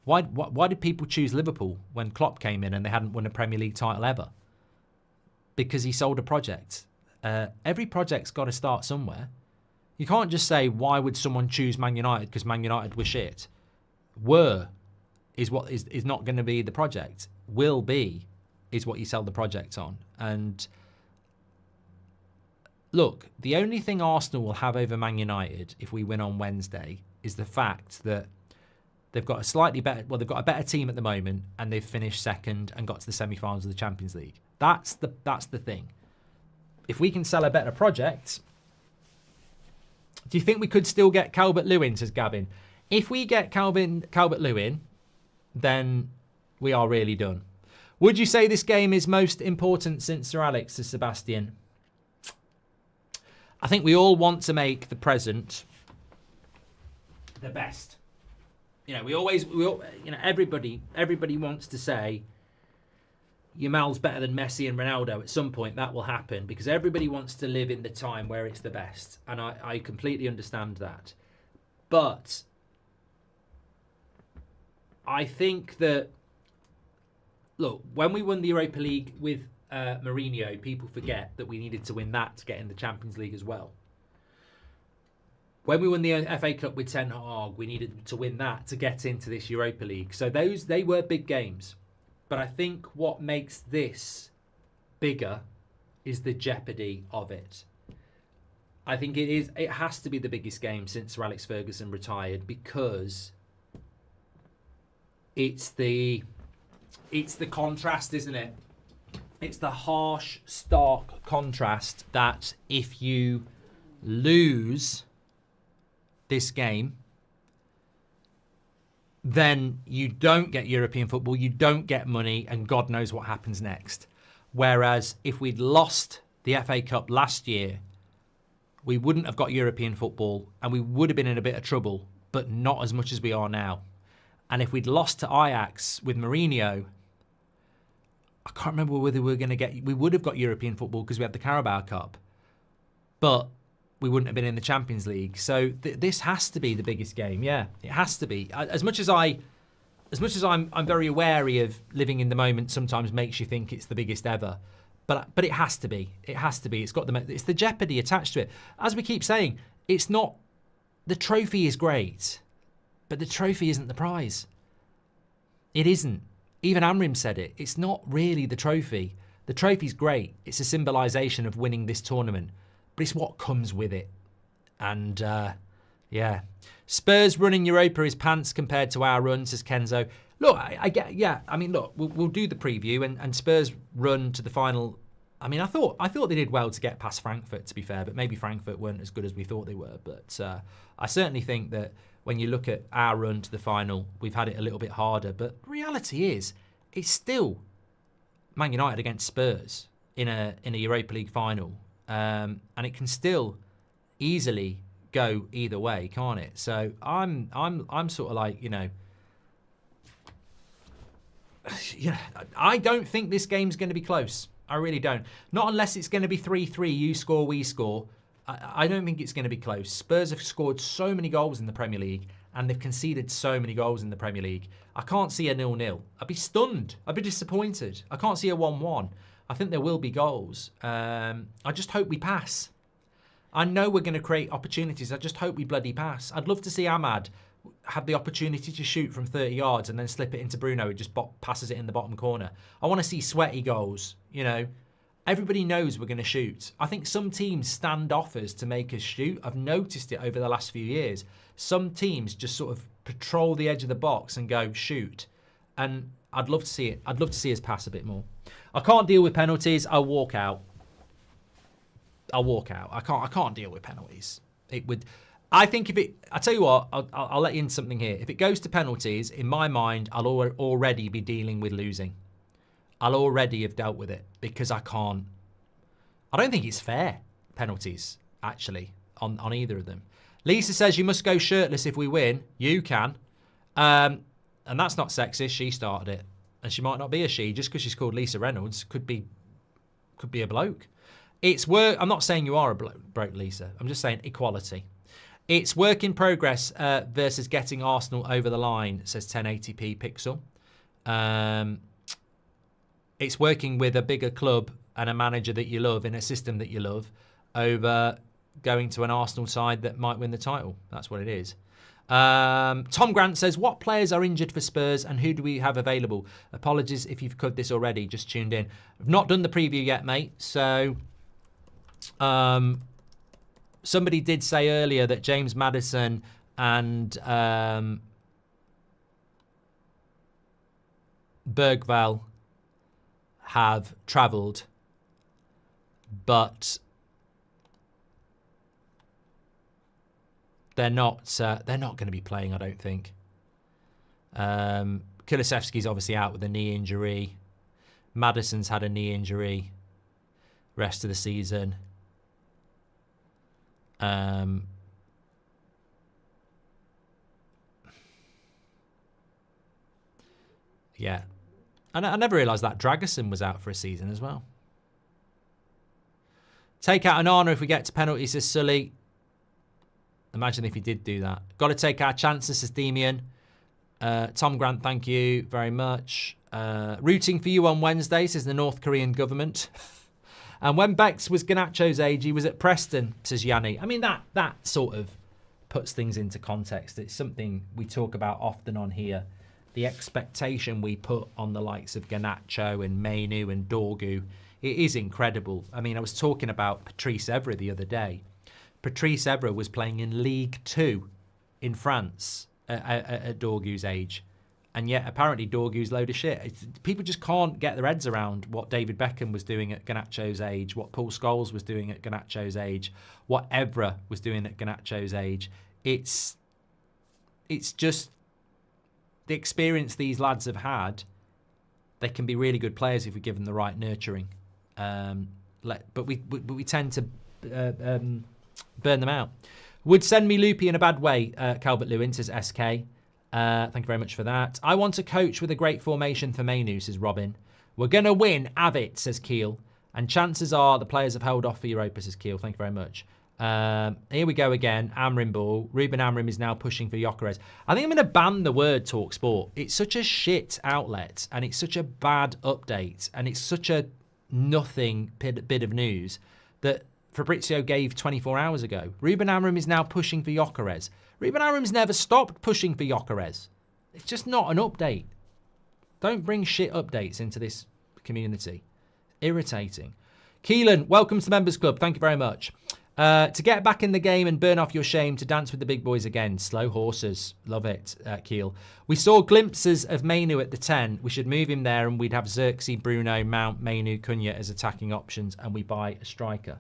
[SPEAKER 1] Why did people choose Liverpool when Klopp came in and they hadn't won a Premier League title ever? Because he sold a project. Every project's got to start somewhere. You can't just say, why would someone choose Man United because Man United were shit? Were is what is not going to be the project. Will be is what you sell the project on. And look, the only thing Arsenal will have over Man United if we win on Wednesday is the fact that they've got a slightly better, they've got a better team at the moment, and they've finished second and got to the semi-finals of the Champions League. That's the thing. If we can sell a better project, do you think we could still get Calvert-Lewin, says Gavin? If we get Calvert-Lewin, then we are really done. Would you say this game is most important since Sir Alex, says Sebastian? I think we all want to make the present the best. Everybody wants to say Yamal's better than Messi and Ronaldo. At some point that will happen because everybody wants to live in the time where it's the best. And I completely understand that. But I think that, look, when we won the Europa League with Mourinho, people forget that we needed to win that to get in the Champions League as well. When we won the FA Cup with Ten Hag, we needed to win that to get into this Europa League. So they were big games. But I think what makes this bigger is the jeopardy of it. I think it has to be the biggest game since Sir Alex Ferguson retired because it's the contrast, isn't it? It's the harsh, stark contrast that if you lose this game, then you don't get European football, you don't get money, and God knows what happens next. Whereas if we'd lost the FA Cup last year, we wouldn't have got European football and we would have been in a bit of trouble, but not as much as we are now. And if we'd lost to Ajax with Mourinho, I can't remember whether we would have got European football because we had the Carabao Cup, but we wouldn't have been in the Champions League. So this has to be the biggest game. Yeah, it has to be. As much as I'm very wary of living in the moment sometimes makes you think it's the biggest ever. But it has to be. It has to be. It's the jeopardy attached to it. As we keep saying, it's not, the trophy is great, but the trophy isn't the prize. It isn't. Even Amorim said it. It's not really the trophy. The trophy's great. It's a symbolisation of winning this tournament. But it's what comes with it. And, yeah. Spurs running Europa is pants compared to our run, says Kenzo. Look, I get, yeah. I mean, look, we'll do the preview and Spurs run to the final. I mean, I thought they did well to get past Frankfurt, to be fair, but maybe Frankfurt weren't as good as we thought they were. But I certainly think that when you look at our run to the final, we've had it a little bit harder. But reality is, it's still Man United against Spurs in a Europa League final. And it can still easily go either way, can't it? So I'm sort of like, yeah, I don't think this game's going to be close. I really don't. Not unless it's going to be 3-3, you score, we score. I don't think it's going to be close. Spurs have scored so many goals in the Premier League, and they've conceded so many goals in the Premier League. I can't see a 0-0. I'd be stunned. I'd be disappointed. I can't see a 1-1. I think there will be goals. I just hope we pass. I know we're going to create opportunities. I just hope we bloody pass. I'd love to see Ahmad have the opportunity to shoot from 30 yards and then slip it into Bruno who just passes it in the bottom corner. I want to see sweaty goals, you know. Everybody knows we're going to shoot. I think some teams stand offers to make us shoot. I've noticed it over the last few years. Some teams just sort of patrol the edge of the box and go shoot. And I'd love to see it. I'd love to see us pass a bit more. I can't deal with penalties. I'll walk out. I'll walk out. I can't deal with penalties. It would. I think if it. I tell you what. I'll let you in something here. If it goes to penalties, in my mind, I'll already be dealing with losing. I'll already have dealt with it because I can't. I don't think it's fair, penalties, actually, on either of them. Lisa says you must go shirtless if we win. You can. And that's not sexist. She started it. And she might not be a she. Just because she's called Lisa Reynolds could be a bloke. It's work. I'm not saying you are a bloke, Lisa. I'm just saying equality. It's work in progress versus getting Arsenal over the line, says 1080p Pixel. It's working with a bigger club and a manager that you love in a system that you love over going to an Arsenal side that might win the title. That's what it is. Tom Grant says, what players are injured for Spurs and who do we have available? Apologies if you've covered this already, just tuned in. I've not done the preview yet, mate. So somebody did say earlier that James Maddison and Bergvall have travelled, but they're not going to be playing, I don't think. Kulusevski's obviously out with a knee injury. Maddison's had a knee injury rest of the season. Yeah. And I never realised that Dragerson was out for a season as well. Take out an honour if we get to penalties, says Sully. Imagine if he did do that. Got to take our chances, says Demian. Tom Grant, thank you very much. Rooting for you on Wednesday, says the North Korean government. And when Bex was Garnacho's age, he was at Preston, says Yanni. I mean, that sort of puts things into context. It's something we talk about often on here. The expectation we put on the likes of Garnacho and Mainu and Dorgu, it is incredible. I mean, I was talking about Patrice Evra the other day. Patrice Evra was playing in League 2 in France at Dorgu's age. And yet, apparently, Dorgu's load of shit. People just can't get their heads around what David Beckham was doing at Garnacho's age, what Paul Scholes was doing at Garnacho's age, what Evra was doing at Garnacho's age. It's just the experience these lads have had. They can be really good players if we give them the right nurturing. But we tend to burn them out. Would send me loopy in a bad way, Calvert Lewin, says SK. Thank you very much for that. I want a coach with a great formation for Mainu, says Robin. We're going to win, have it, says Keel. And chances are the players have held off for Europa, says Keel. Thank you very much. Here we go again. Amorim ball. Ruben Amorim is now pushing for Gyökeres. I think I'm going to ban the word Talk Sport. It's such a shit outlet and it's such a bad update and it's such a nothing bit of news that Fabrizio gave 24 hours ago. Ruben Amorim is now pushing for Gyökeres. Ruben Amorim's never stopped pushing for Gyökeres. It's just not an update. Don't bring shit updates into this community. Irritating. Keelan, welcome to the Members Club. Thank you very much. To get back in the game and burn off your shame, to dance with the big boys again. Slow horses. Love it, Keel. We saw glimpses of Mainu at the 10. We should move him there and we'd have Xerxes, Bruno, Mount, Mainu, Cunha as attacking options and we buy a striker.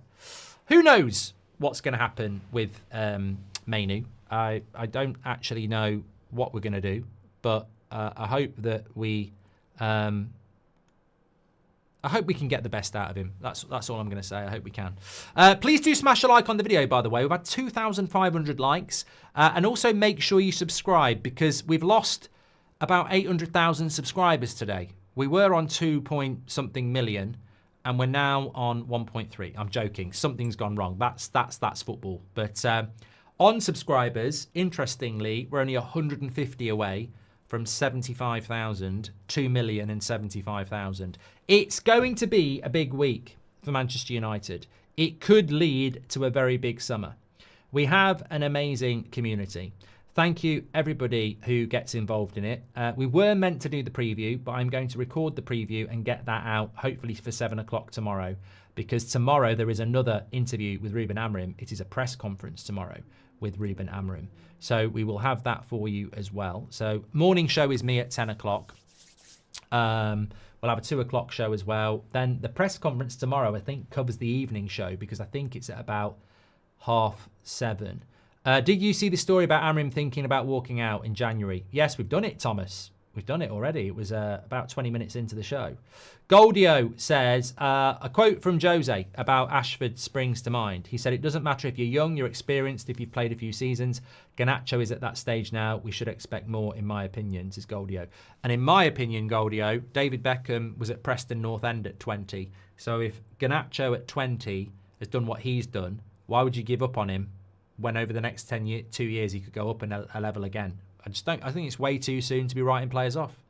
[SPEAKER 1] Who knows what's going to happen with Mainu? I don't actually know what we're going to do, but I hope that we... I hope we can get the best out of him. That's all I'm going to say. I hope we can. Please do smash a like on the video, by the way. We've had 2,500 likes. And also make sure you subscribe because we've lost about 800,000 subscribers today. We were on 2-point-something million and we're now on 1.3. I'm joking. Something's gone wrong. That's football. But On subscribers, interestingly, we're only 150 away from 75,000, 2,075,000. It's going to be a big week for Manchester United. It could lead to a very big summer. We have an amazing community. Thank you, everybody who gets involved in it. We were meant to do the preview, but I'm going to record the preview and get that out, hopefully for 7 o'clock tomorrow, because tomorrow there is another interview with Ruben Amorim. It is a press conference tomorrow with Ruben Amorim. So we will have that for you as well. So morning show is me at 10 o'clock. We'll have a 2 o'clock show as well. Then the press conference tomorrow, I think, covers the evening show because I think it's at about 7:30. Did you see the story about Amorim thinking about walking out in January? Yes, we've done it, Thomas. We've done it already. It was about 20 minutes into the show. Goldio says, a quote from Jose about Ashford springs to mind. He said, it doesn't matter if you're young, you're experienced, if you've played a few seasons. Garnacho is at that stage now. We should expect more, in my opinion, says Goldio. And in my opinion, Goldio, David Beckham was at Preston North End at 20. So if Garnacho at 20 has done what he's done, why would you give up on him when over the next 2 years he could go up a level again? I think it's way too soon to be writing players off,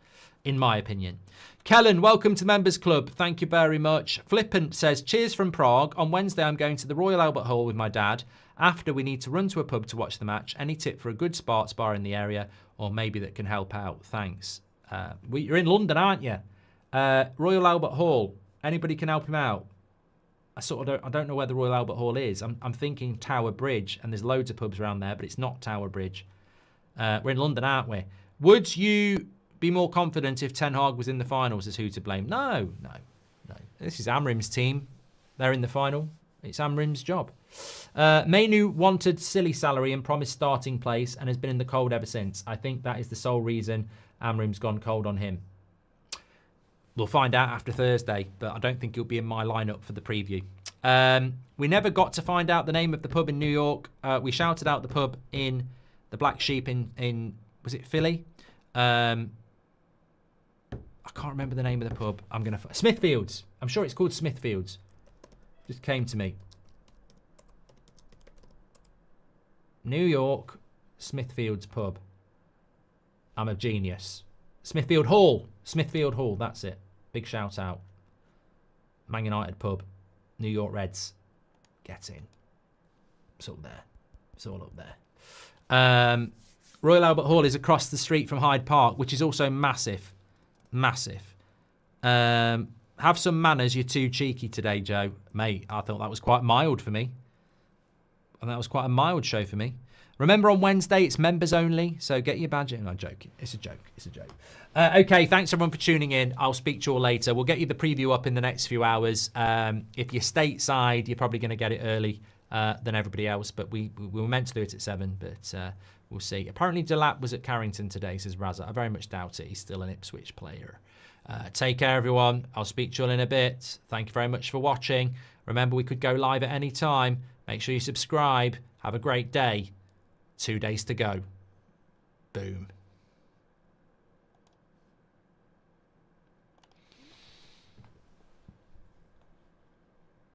[SPEAKER 1] in my opinion. Kellen, welcome to the Members Club. Thank you very much. Flippant says, cheers from Prague. On Wednesday, I'm going to the Royal Albert Hall with my dad. After, we need to run to a pub to watch the match. Any tip for a good sports bar in the area, or maybe that can help out? Thanks. You're in London, aren't you? Royal Albert Hall. Anybody can help him out? I don't know where the Royal Albert Hall is. I'm thinking Tower Bridge, and there's loads of pubs around there, but it's not Tower Bridge. We're in London, aren't we? Would you be more confident if Ten Hag was in the finals as who to blame? No. This is Amorim's team. They're in the final. It's Amorim's job. Mainu wanted silly salary and promised starting place and has been in the cold ever since. I think that is the sole reason Amorim's gone cold on him. We'll find out after Thursday, but I don't think he'll be in my lineup for the preview. We never got to find out the name of the pub in New York. We shouted out the pub in the Black Sheep in was it Philly? I can't remember the name of the pub. Smithfields. I'm sure it's called Smithfields. Just came to me. New York, Smithfields pub. I'm a genius. Smithfield Hall. Smithfield Hall, that's it. Big shout out. Man United pub. New York Reds. Get in. It's all there. It's all up there. Royal Albert Hall is across the street from Hyde Park, which is also massive. Massive. Have some manners, you're too cheeky today, Joe. Mate, I thought that was quite mild for me. And that was quite a mild show for me. Remember on Wednesday, it's members only, so get your badge. I'm joking. It's a joke. It's a joke. Okay, thanks everyone for tuning in. I'll speak to you all later. We'll get you the preview up in the next few hours. If you're stateside, you're probably going to get it early than everybody else, but we were meant to do it at 7, but we'll see. Apparently, Delap was at Carrington today, says Razza. I very much doubt it. He's still an Ipswich player. Take care, everyone. I'll speak to you all in a bit. Thank you very much for watching. Remember, we could go live at any time. Make sure you subscribe. Have a great day. 2 days to go. Boom.